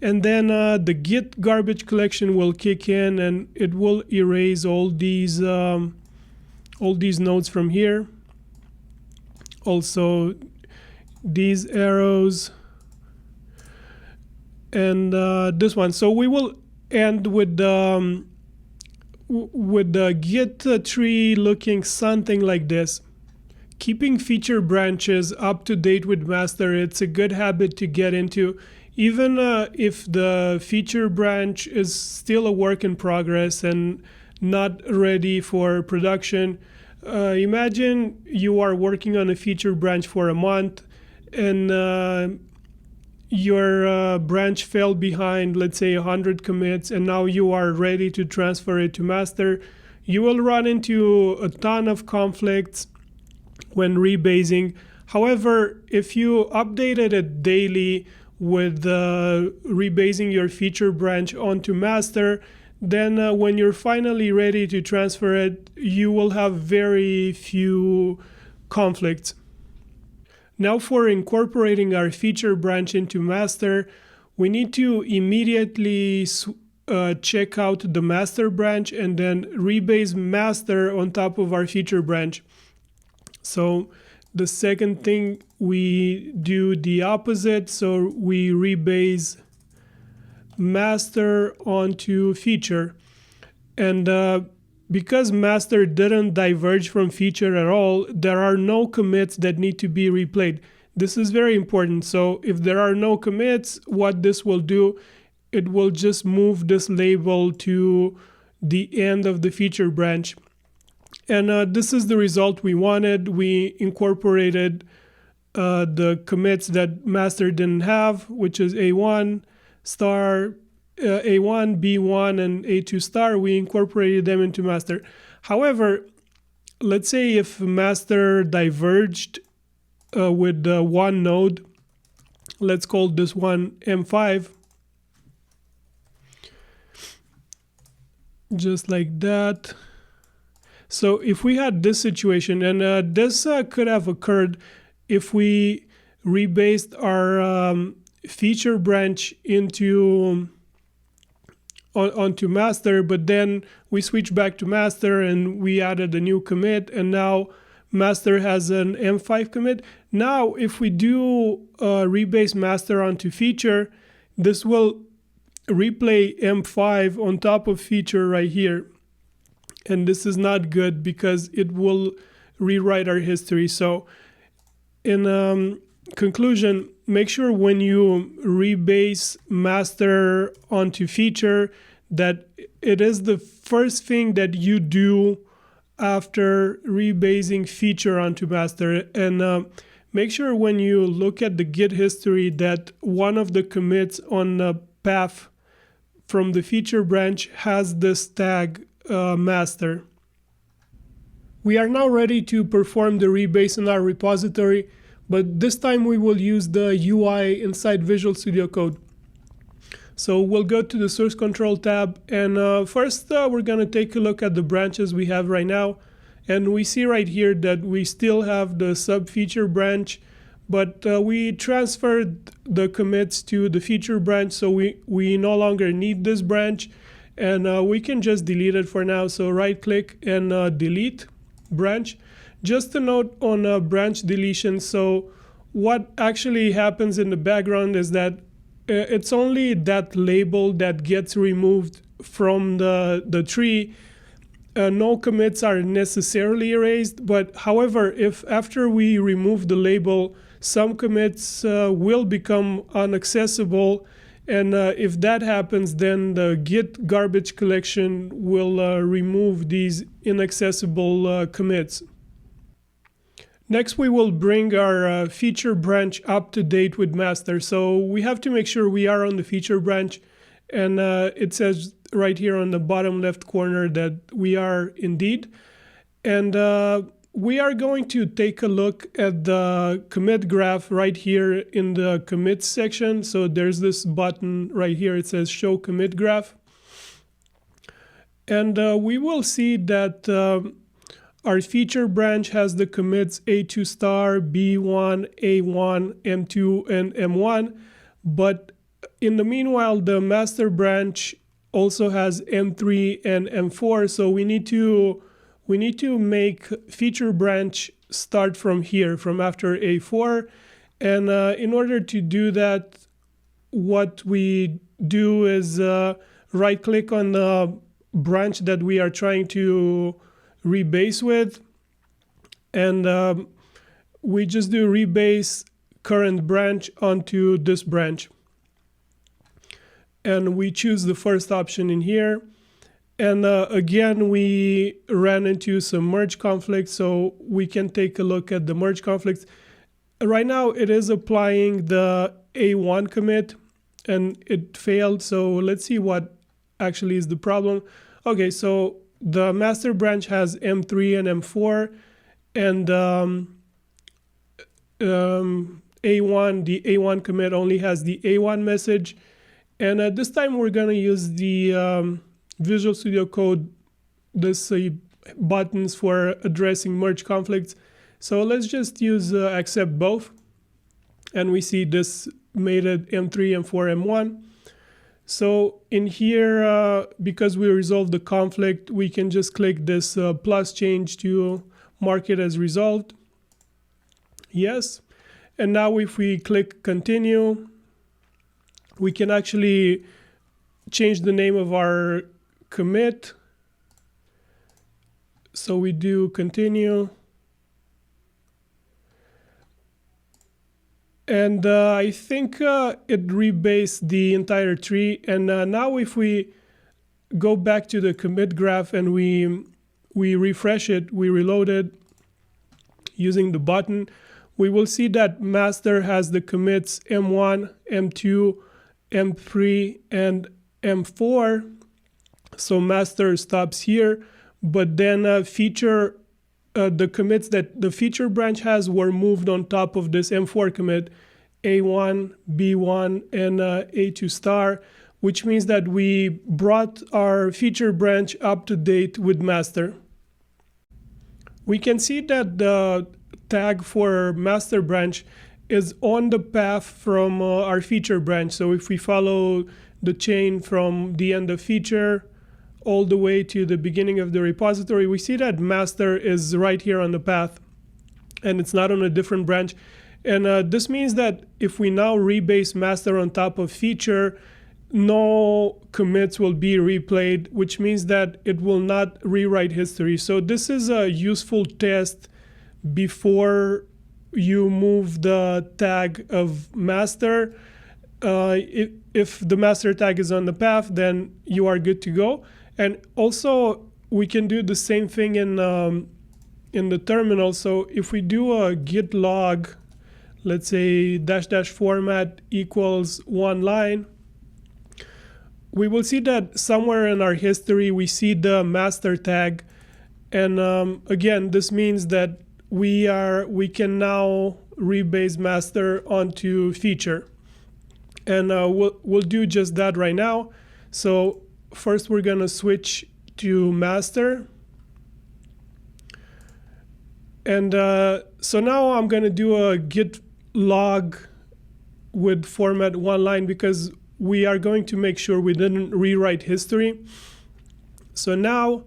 And then the Git garbage collection will kick in and it will erase all these nodes from here. Also these arrows and this one. So we will end with the Git tree looking something like this. Keeping feature branches up to date with master, it's a good habit to get into. Even if the feature branch is still a work in progress and not ready for production, imagine you are working on a feature branch for a month and your branch fell behind, let's say 100 commits, and now you are ready to transfer it to master. You will run into a ton of conflicts when rebasing. However, if you updated it daily with rebasing your feature branch onto master, then when you're finally ready to transfer it, you will have very few conflicts. Now for incorporating our feature branch into master, we need to immediately check out the master branch and then rebase master on top of our feature branch. So the second thing, we do the opposite. So we rebase master onto feature. And because master didn't diverge from feature at all, there are no commits that need to be replayed. This is very important. So if there are no commits, what this will do, it will just move this label to the end of the feature branch. And this is the result we wanted. We incorporated the commits that master didn't have, which is A1 star, A1, B1, and A2 star. We incorporated them into master. However, let's say if master diverged with one node, let's call this one M5, just like that. So if we had this situation, and this could have occurred if we rebased our feature branch into onto master, but then we switched back to master and we added a new commit, and now master has an M5 commit. Now if we do rebase master onto feature, this will replay M5 on top of feature right here. And this is not good because it will rewrite our history. So in conclusion, make sure when you rebase master onto feature that it is the first thing that you do after rebasing feature onto master. And make sure when you look at the Git history that one of the commits on the path from the feature branch has this tag master. We are now ready to perform the rebase in our repository, but this time we will use the UI inside Visual Studio Code. So we'll go to the source control tab, and first we're going to take a look at the branches we have right now. And we see right here that we still have the sub feature branch, but we transferred the commits to the feature branch, so we no longer need this branch, and we can just delete it for now. So right click and delete branch. Just a note on branch deletion. So what actually happens in the background is that it's only that label that gets removed from the tree. No commits are necessarily erased, but however, if after we remove the label, some commits will become inaccessible, and if that happens, then the Git garbage collection will remove these inaccessible commits. Next, we will bring our feature branch up to date with master. So we have to make sure we are on the feature branch, and it says right here on the bottom left corner that we are indeed. And we are going to take a look at the commit graph right here in the commits section. So there's this button right here. It says show commit graph. And we will see that our feature branch has the commits A2 star, B1, A1, M2, and M1. But in the meanwhile, the master branch also has M3 and M4. So we need to make feature branch start from here, from after A4. And in order to do that, what we do is right click on the branch that we are trying to rebase with, and we just do rebase current branch onto this branch, and we choose the first option in here. And again, we ran into some merge conflicts, so we can take a look at the merge conflicts. Right now it is applying the A1 commit and it failed, so let's see what actually is the problem. Okay, so the master branch has M3 and M4, and A1, the A1 commit only has the A1 message. And at this time, we're going to use the Visual Studio Code, this buttons for addressing merge conflicts. So let's just use accept both. And we see this made it M3, M4, M1. So in here, because we resolved the conflict, we can just click this plus change to mark it as resolved. Yes. And now if we click continue, we can actually change the name of our commit. So we do continue. And I think it rebased the entire tree. And now if we go back to the commit graph and we refresh it, we reload it using the button, we will see that master has the commits M1, M2, M3, and M4. So master stops here, but then the commits that the feature branch has were moved on top of this M4 commit, A1, B1, and A2 star, which means that we brought our feature branch up to date with master. We can see that the tag for master branch is on the path from our feature branch. So if we follow the chain from the end of feature all the way to the beginning of the repository, we see that master is right here on the path and it's not on a different branch. And this means that if we now rebase master on top of feature, no commits will be replayed, which means that it will not rewrite history. So this is a useful test before you move the tag of master. If the master tag is on the path, then you are good to go. And also, we can do the same thing in the terminal. So if we do a git log, let's say -- format equals one line, we will see that somewhere in our history we see the master tag. And again, this means that we can now rebase master onto feature. And we'll do just that right now. So first we're going to switch to master. And so now I'm going to do a git log with format one line because we are going to make sure we didn't rewrite history. So now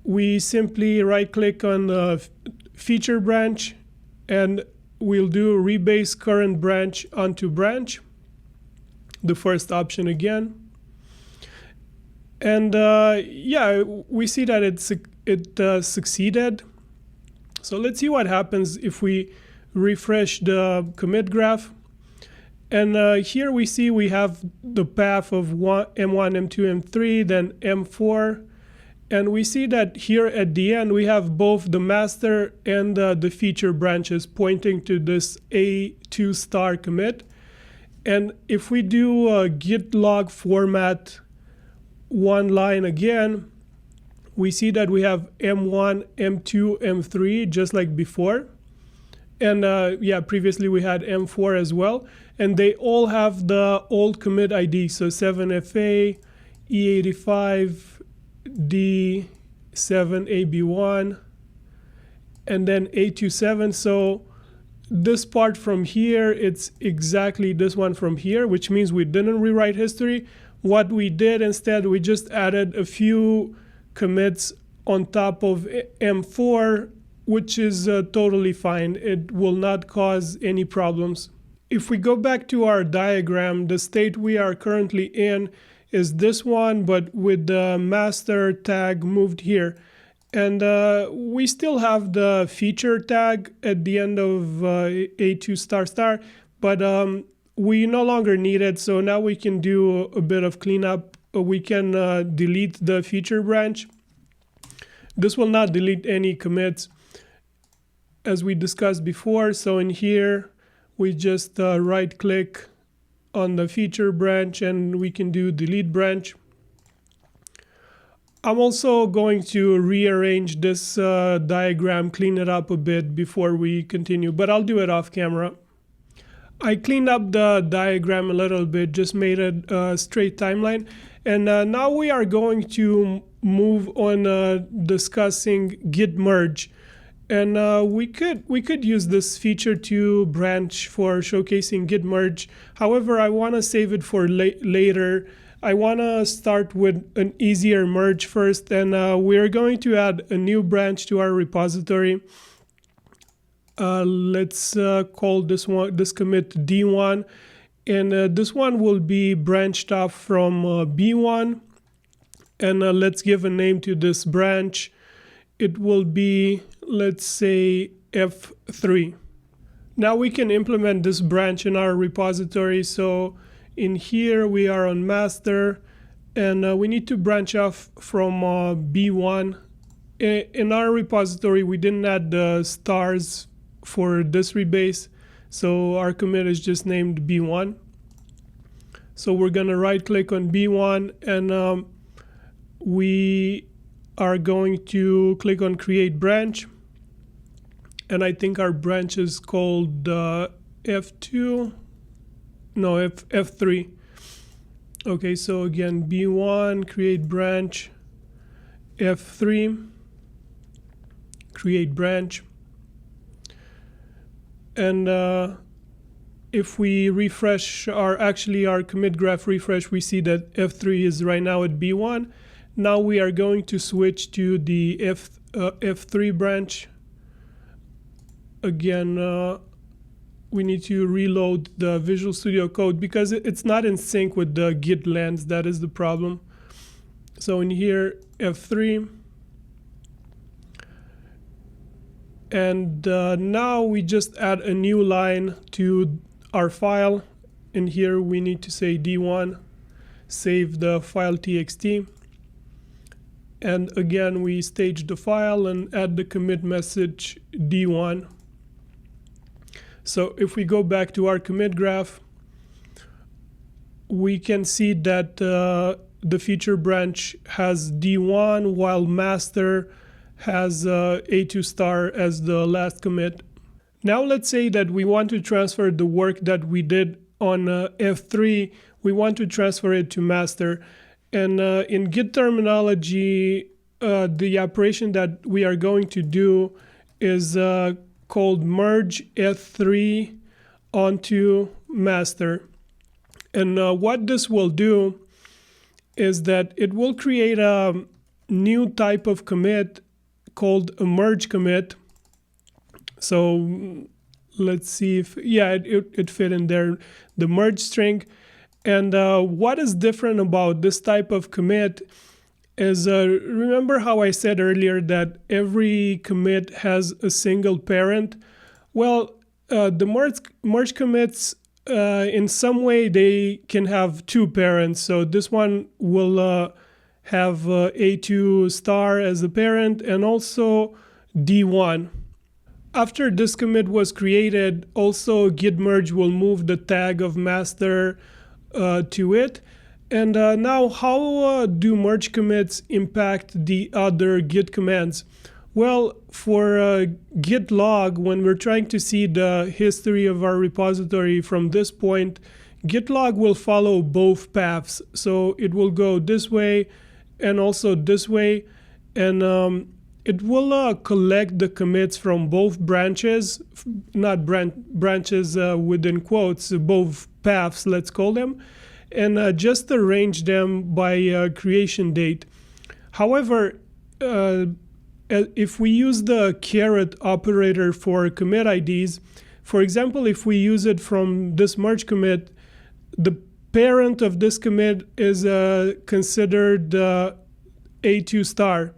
we simply right click on the feature branch and we'll do rebase current branch onto branch, the first option again. And yeah, we see that it succeeded. So let's see what happens if we refresh the commit graph. And here we see we have the path of M1, M2, M3, then M4. And we see that here at the end, we have both the master and the feature branches pointing to this A2 star commit. And if we do a git log format one line again, we see that we have M1, M2, M3, just like before. And yeah, previously we had M4 as well. And they all have the old commit ID. So 7FA, E85, D7AB1, and then A27. So this part from here, it's exactly this one from here, which means we didn't rewrite history. What we did instead, we just added a few commits on top of M4, which is totally fine. It will not cause any problems. If we go back to our diagram, the state we are currently in is this one, but with the master tag moved here. And we still have the feature tag at the end of A2 star star, but we no longer need it. So now we can do a bit of cleanup. We can delete the feature branch. This will not delete any commits as we discussed before. So in here, we just right click on the feature branch and we can do delete branch. I'm also going to rearrange this diagram, clean it up a bit before we continue, but I'll do it off camera. I cleaned up the diagram a little bit, just made it a straight timeline. And now we are going to move on discussing git merge. And we could use this feature to branch for showcasing git merge. However, I want to save it for later. I want to start with an easier merge first, and we're going to add a new branch to our repository. Let's call this commit D1, and this one will be branched off from B1. And let's give a name to this branch. It will be, let's say, F3. Now we can implement this branch in our repository. So in here we are on master, and we need to branch off from B1. In our repository, we didn't add the stars for this rebase. So our commit is just named B1. So we're going to right click on B1 and we are going to click on create branch. And I think our branch is called F2, no, F3. Okay, so again, B1, create branch, F3, create branch. And if we refresh our commit graph refresh, we see that F3 is right now at B1. Now we are going to switch to the F3 branch. Again, we need to reload the Visual Studio Code because it's not in sync with the GitLens. That is the problem. So in here, F3. And now we just add a new line to our file. In here, we need to say D1, save the file txt. And again, we stage the file and add the commit message D1. So if we go back to our commit graph, we can see that the feature branch has D1 while master has A2 star as the last commit. Now let's say that we want to transfer the work that we did on F3, we want to transfer it to master. And in Git terminology, the operation that we are going to do is called merge F3 onto master. And what this will do is that it will create a new type of commit called a merge commit. So let's see if, yeah, it fit in there, the merge string. And what is different about this type of commit is, remember how I said earlier that every commit has a single parent? Well, the merge commits, in some way, they can have two parents. So this one will have A2 star as a parent and also D1. After this commit was created, also git merge will move the tag of master to it. And now how do merge commits impact the other Git commands? Well, for git log, when we're trying to see the history of our repository from this point, git log will follow both paths. So it will go this way and also this way. And it will collect the commits from both branches, not branches within quotes, both paths, let's call them, and just arrange them by creation date. However, if we use the caret operator for commit IDs, for example, if we use it from this merge commit, the parent of this commit is considered A2 star.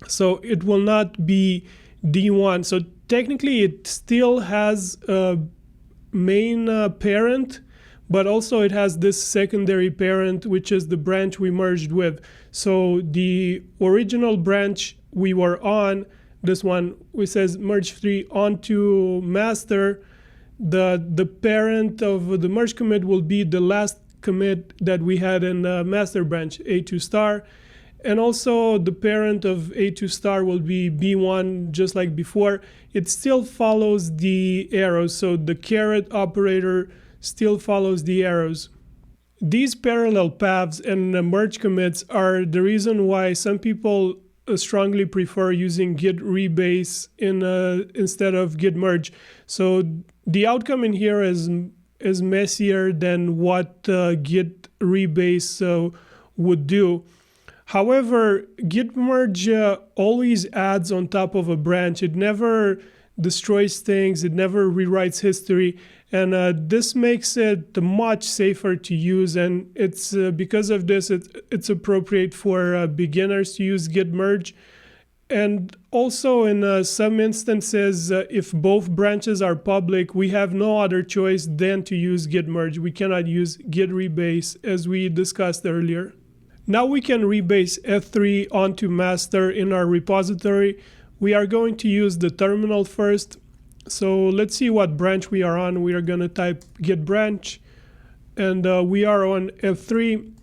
So it will not be D1. So technically it still has a main parent, but also it has this secondary parent, which is the branch we merged with. So the original branch we were on, this one, which says merge 3 onto master, the parent of the merge commit will be the last commit that we had in the master branch, A2 star. And also the parent of A2 star will be B1, just like before. It still follows the arrows, so the caret operator still follows the arrows. These parallel paths and merge commits are the reason why some people strongly prefer using git rebase instead of git merge. So the outcome in here is messier than what git rebase would do. However, git merge always adds on top of a branch. It never destroys things. It never rewrites history. And this makes it much safer to use. And it's because of this, it's appropriate for beginners to use git merge. And also in some instances, if both branches are public, we have no other choice than to use git merge. We cannot use git rebase as we discussed earlier. Now we can rebase F3 onto master in our repository. We are going to use the terminal first. So let's see what branch we are on. We are going to type git branch, and we are on F3.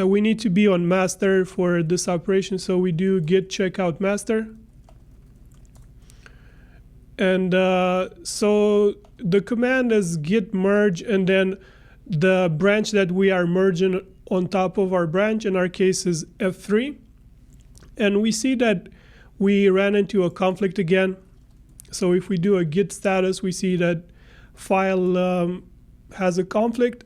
We need to be on master for this operation, so we do git checkout master. And so the command is git merge, and then the branch that we are merging on top of our branch, in our case, is F3. And we see that we ran into a conflict again. So if we do a git status, we see that file has a conflict.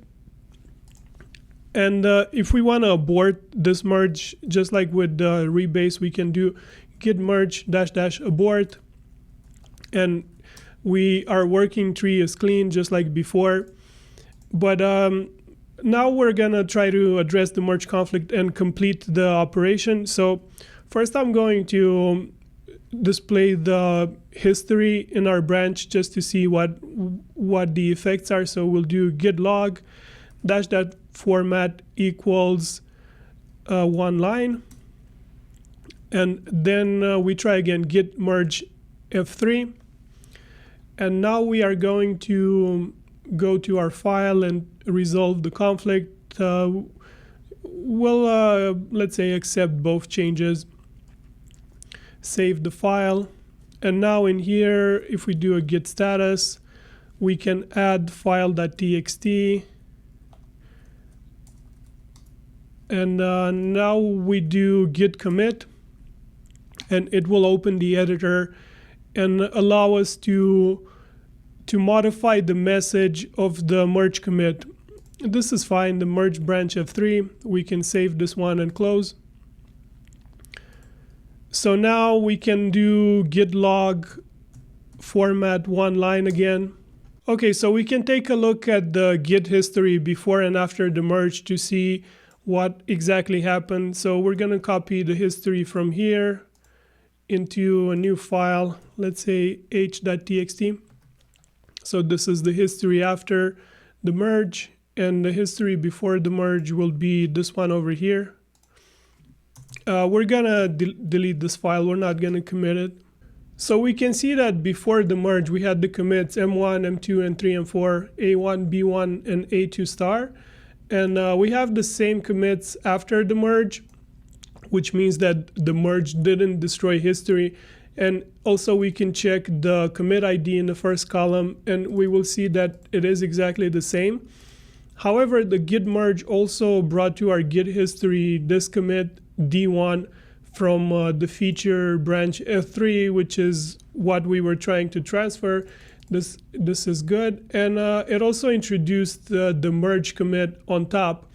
And if we want to abort this merge, just like with rebase, we can do git merge -- abort. And our working tree is clean, just like before. But now we're going to try to address the merge conflict and complete the operation. So first I'm going to display the history in our branch just to see what the effects are. So we'll do git log -- format equals 1 line. And then we try again git merge F3. And now we are going to go to our file and resolve the conflict. We'll, let's say, accept both changes. Save the file. And now in here, if we do a git status, we can add file.txt. And now we do git commit. And it will open the editor and allow us to modify the message of the merge commit. This is fine, the merge branch F3. We can save this one and close. So now we can do git log format 1 line again. Okay, so we can take a look at the git history before and after the merge to see what exactly happened. So we're going to copy the history from here into a new file, let's say h.txt. So this is the history after the merge, and the history before the merge will be this one over here. We're gonna delete this file, we're not gonna commit it. So we can see that before the merge we had the commits M1, M2, M3, M4, A1, B1, and A2 star. And we have the same commits after the merge, which means that the merge didn't destroy history. And also we can check the commit ID in the first column, and we will see that it is exactly the same. However, the git merge also brought to our git history this commit D1 from the feature branch F3, which is what we were trying to transfer. This is good. And it also introduced the merge commit on top.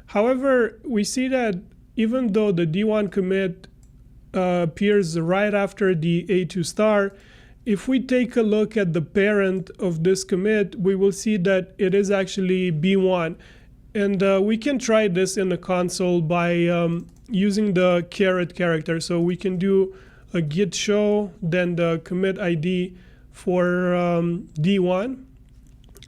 However, we see that even though the D1 commit appears right after the A2 star, if we take a look at the parent of this commit, we will see that it is actually B1. And we can try this in the console by using the caret character. So we can do a git show, then the commit ID for D1.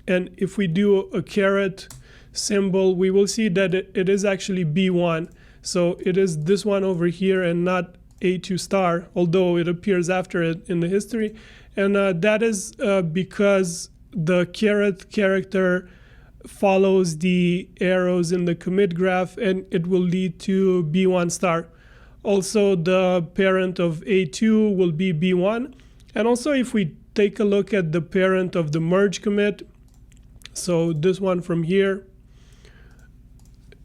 And if we do a caret symbol, we will see that it is actually B1. So it is this one over here and not A2 star, although it appears after it in the history. And that is because the caret character follows the arrows in the commit graph, and it will lead to B1 star. Also, the parent of A2 will be B1. And also, if we take a look at the parent of the merge commit, so this one from here,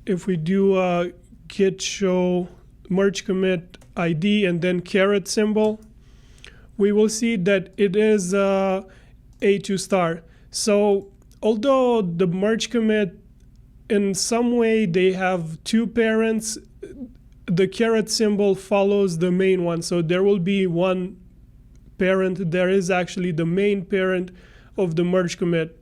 if we do a git show merge commit ID and then caret symbol, we will see that it is A2 star. So although the merge commit, in some way they have two parents, the caret symbol follows the main one. So there will be one parent. There is actually the main parent of the merge commit.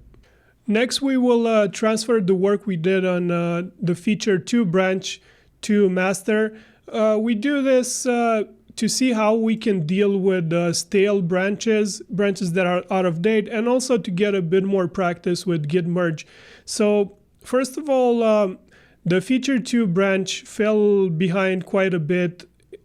Next, we will transfer the work we did on the feature 2 branch to master. We do this to see how we can deal with stale branches that are out of date, and also to get a bit more practice with git merge. So first of all, the feature 2 branch fell behind quite a bit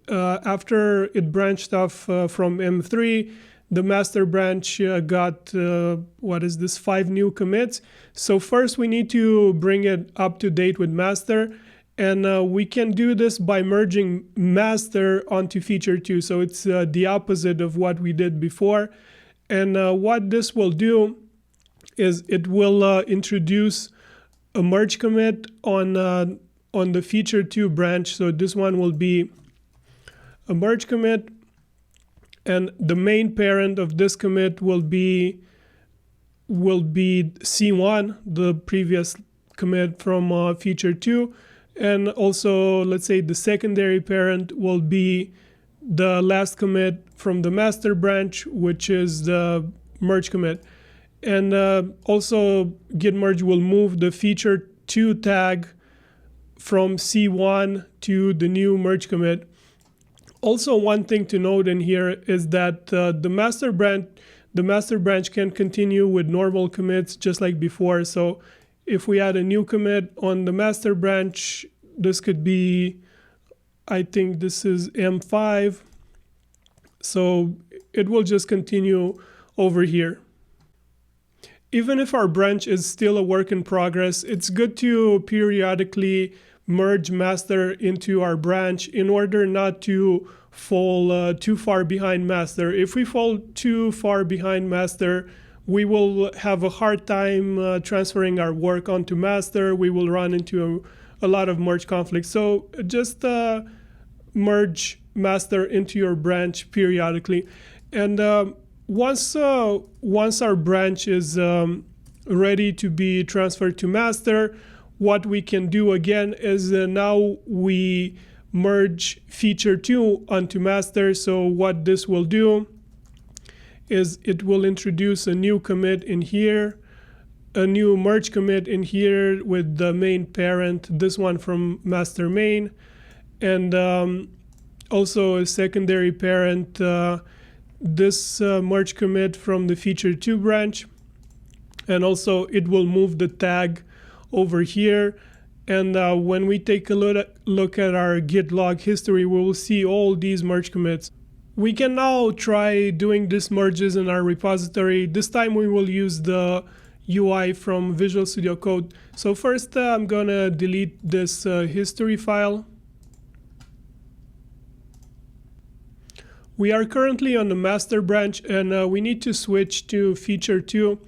after it branched off from M3. the master branch got, 5 new commits. So first we need to bring it up to date with master. And we can do this by merging master onto feature 2. So it's the opposite of what we did before. And what this will do is it will introduce a merge commit on the feature 2 branch. So this one will be a merge commit. And the main parent of this commit will be C1, the previous commit from feature 2. And also, let's say the secondary parent will be the last commit from the master branch, which is the merge commit. And also, git merge will move the feature 2 tag from C1 to the new merge commit. Also, one thing to note in here is that the master branch can continue with normal commits just like before. So if we add a new commit on the master branch, this could be, I think this is M5. So it will just continue over here. Even if our branch is still a work in progress, it's good to periodically merge master into our branch in order not to fall too far behind master. If we fall too far behind master, we will have a hard time transferring our work onto master. We will run into a lot of merge conflicts. So just merge master into your branch periodically. And once our branch is ready to be transferred to master, what we can do again is now we merge feature 2 onto master. So what this will do is it will introduce a new commit in here, a new merge commit in here with the main parent, this one from master main, and also a secondary parent, this merge commit from the feature 2 branch. And also it will move the tag over here. And when we take a look at our Git log history, we will see all these merge commits. We can now try doing these merges in our repository. This time we will use the UI from Visual Studio Code. So first I'm gonna delete this history file. We are currently on the master branch and we need to switch to feature 2.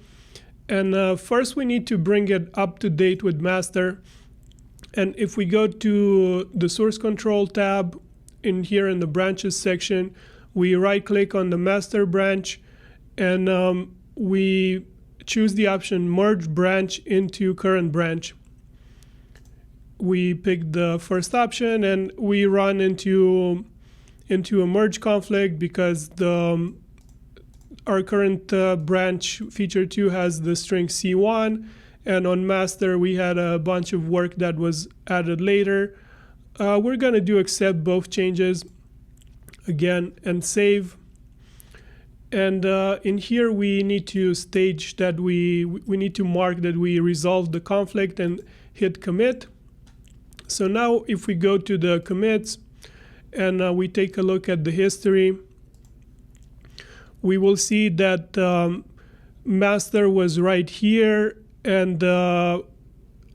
And first we need to bring it up to date with master. And if we go to the source control tab in here in the branches section, we right click on the master branch and we choose the option merge branch into current branch. We pick the first option and we run into a merge conflict because our current branch feature 2 has the string C1, and on master we had a bunch of work that was added later. We're gonna do accept both changes again and save. And in here we need to stage that we need to mark that we resolved the conflict and hit commit. So now if we go to the commits and we take a look at the history, we will see that master was right here, and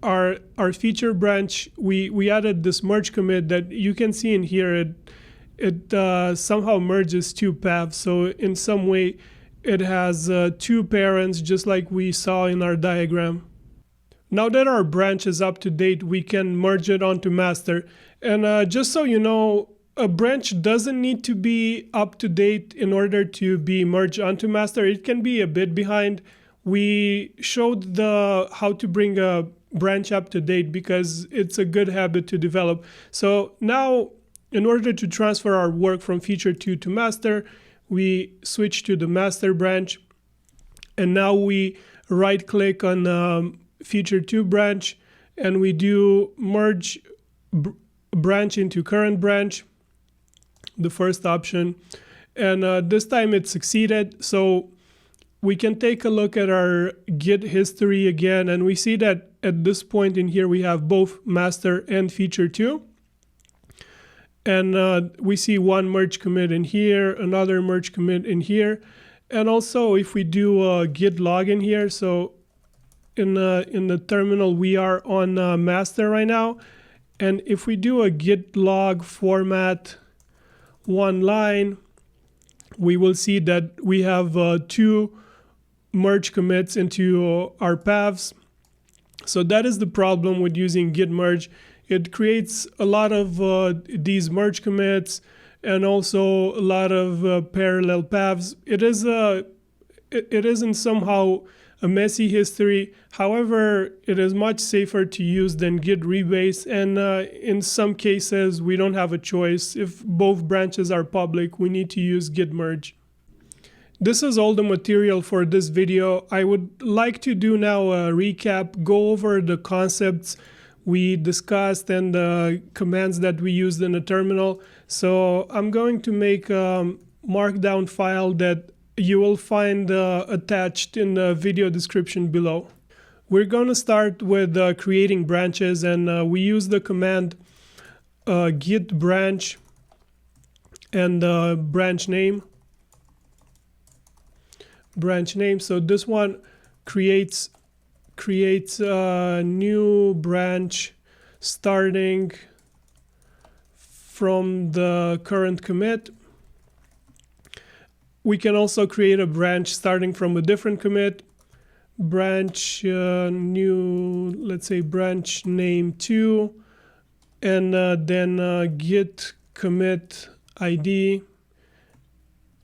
our feature branch, we added this merge commit that you can see in here. It somehow merges 2 paths. So in some way it has 2 parents, just like we saw in our diagram. Now that our branch is up to date, we can merge it onto master. And just so you know, a branch doesn't need to be up to date in order to be merged onto master. It can be a bit behind. We showed how to bring a branch up to date because it's a good habit to develop. So now, in order to transfer our work from feature 2 to master, we switch to the master branch. And now we right click on feature 2 branch and we do merge branch into current branch, the first option. And this time it succeeded. So we can take a look at our Git history again, and we see that at this point in here we have both master and feature 2. And we see one merge commit in here, another merge commit in here. And also if we do a git login here, so in the terminal we are on master right now, and if we do a git log format one line, we will see that we have 2 merge commits into our paths. So that is the problem with using git merge. It creates a lot of these merge commits and also a lot of parallel paths. It isn't somehow a messy history. However, it is much safer to use than git rebase, and in some cases we don't have a choice. If both branches are public, we need to use git merge. This is all the material for this video. I would like to do now a recap, go over the concepts we discussed and the commands that we used in the terminal. So I'm going to make a markdown file that you will find attached in the video description below. We're going to start with creating branches, and we use the command git branch and branch name. So this one creates a new branch starting from the current commit. We can also create a branch starting from a different commit. Branch new, let's say branch name 2, and then git commit ID,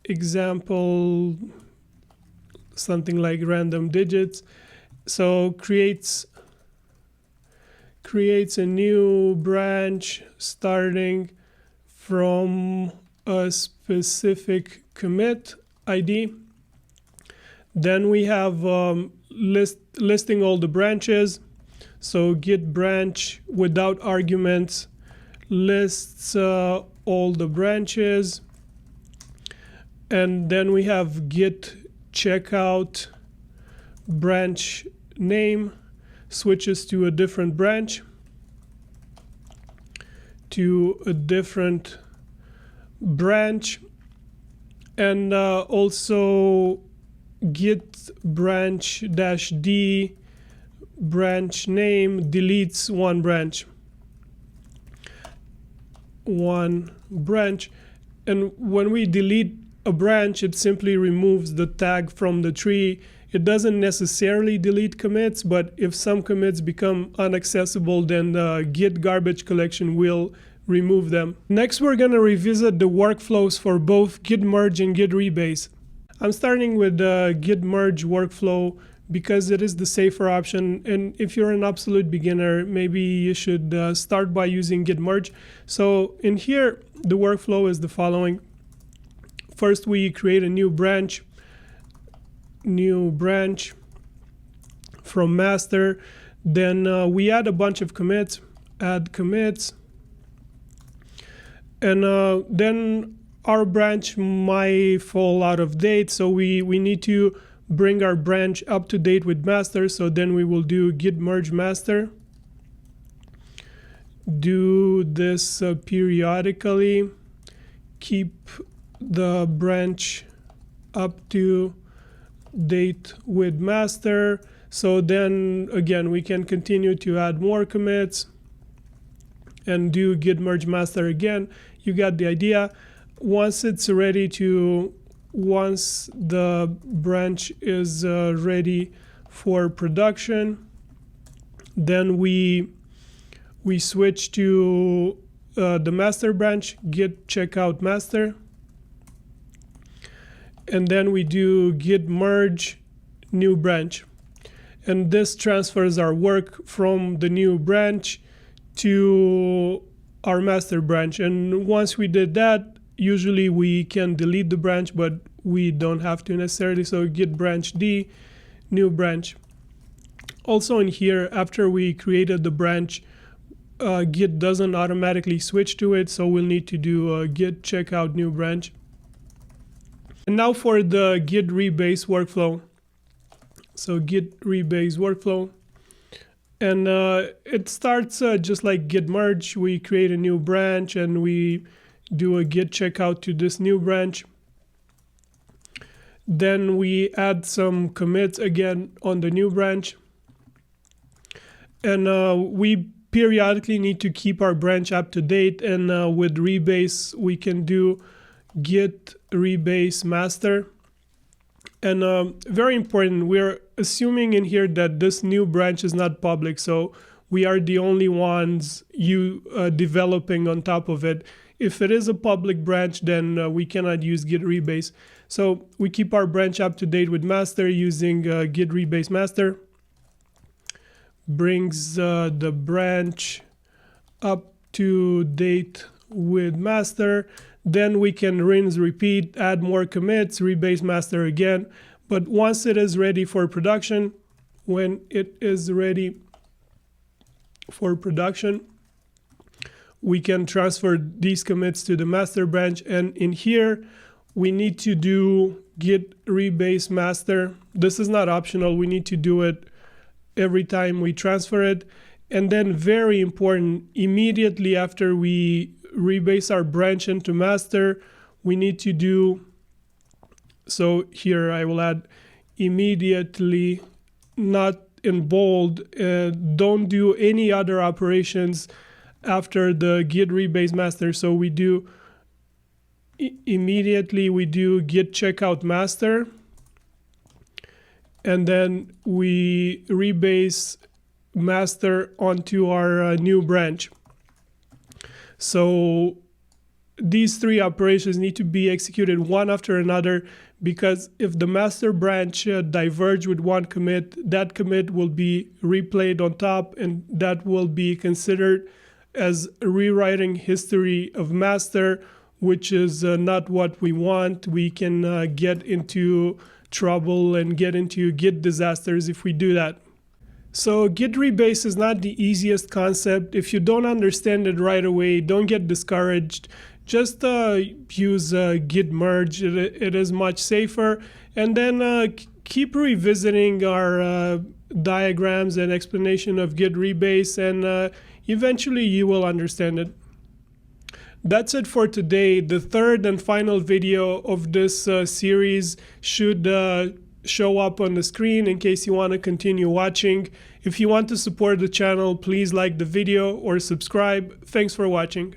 example something like random digits. So creates a new branch starting from a specific commit ID. Then we have listing all the branches. So git branch without arguments lists all the branches. And then we have git checkout branch name, switches to a different branch, and also git branch -d branch name deletes one branch. And when we delete a branch, it simply removes the tag from the tree. It doesn't necessarily delete commits, but if some commits become inaccessible, then the git garbage collection will remove them. Next, we're going to revisit the workflows for both git merge and git rebase. I'm starting with the git merge workflow because it is the safer option, and if you're an absolute beginner, maybe you should start by using git merge. So in here, the workflow is the following. First, we create a new branch from master. Then we add a bunch of commits, add commits, and then our branch might fall out of date, so we need to bring our branch up to date with master. So then we will do git merge master. Do this periodically, keep the branch up to date with master. So then again we can continue to add more commits and do git merge master again. You got the idea. Once the branch is ready for production, then we switch to the master branch, git checkout master. And then we do git merge new branch. And this transfers our work from the new branch to our master branch. And once we did that, usually we can delete the branch, but we don't have to necessarily. So git branch D, new branch. Also in here, after we created the branch, Git doesn't automatically switch to it, so we'll need to do git checkout new branch. And now for the git rebase workflow. So git rebase workflow. And it starts just like git merge. We create a new branch and we do a git checkout to this new branch. Then we add some commits again on the new branch. And we periodically need to keep our branch up to date. And with rebase, we can do git rebase master. And very important, we're assuming in here that this new branch is not public. So we are the only ones developing on top of it. If it is a public branch, then we cannot use git rebase. So we keep our branch up to date with master using git rebase master. Brings the branch up to date with master. Then we can rinse, repeat, add more commits, rebase master again. But once it is ready for production, when it is ready for production, we can transfer these commits to the master branch. And in here, we need to do git rebase master. This is not optional. We need to do it every time we transfer it. And then very important, immediately after we rebase our branch into master, we need to do, so here I will add immediately, not in bold. Don't do any other operations after the git rebase master. So we do immediately, we do git checkout master, and then we rebase master onto our new branch. So these three operations need to be executed one after another, because if the master branch diverge with one commit, that commit will be replayed on top, and that will be considered as rewriting history of master, which is not what we want. We can get into trouble and get into Git disasters if we do that. So Git rebase is not the easiest concept. If you don't understand it right away, don't get discouraged. Just use git merge. It is much safer. And then keep revisiting our diagrams and explanation of Git rebase, and eventually you will understand it. That's it for today. The third and final video of this series should show up on the screen in case you want to continue watching. If you want to support the channel, please like the video or subscribe. Thanks for watching.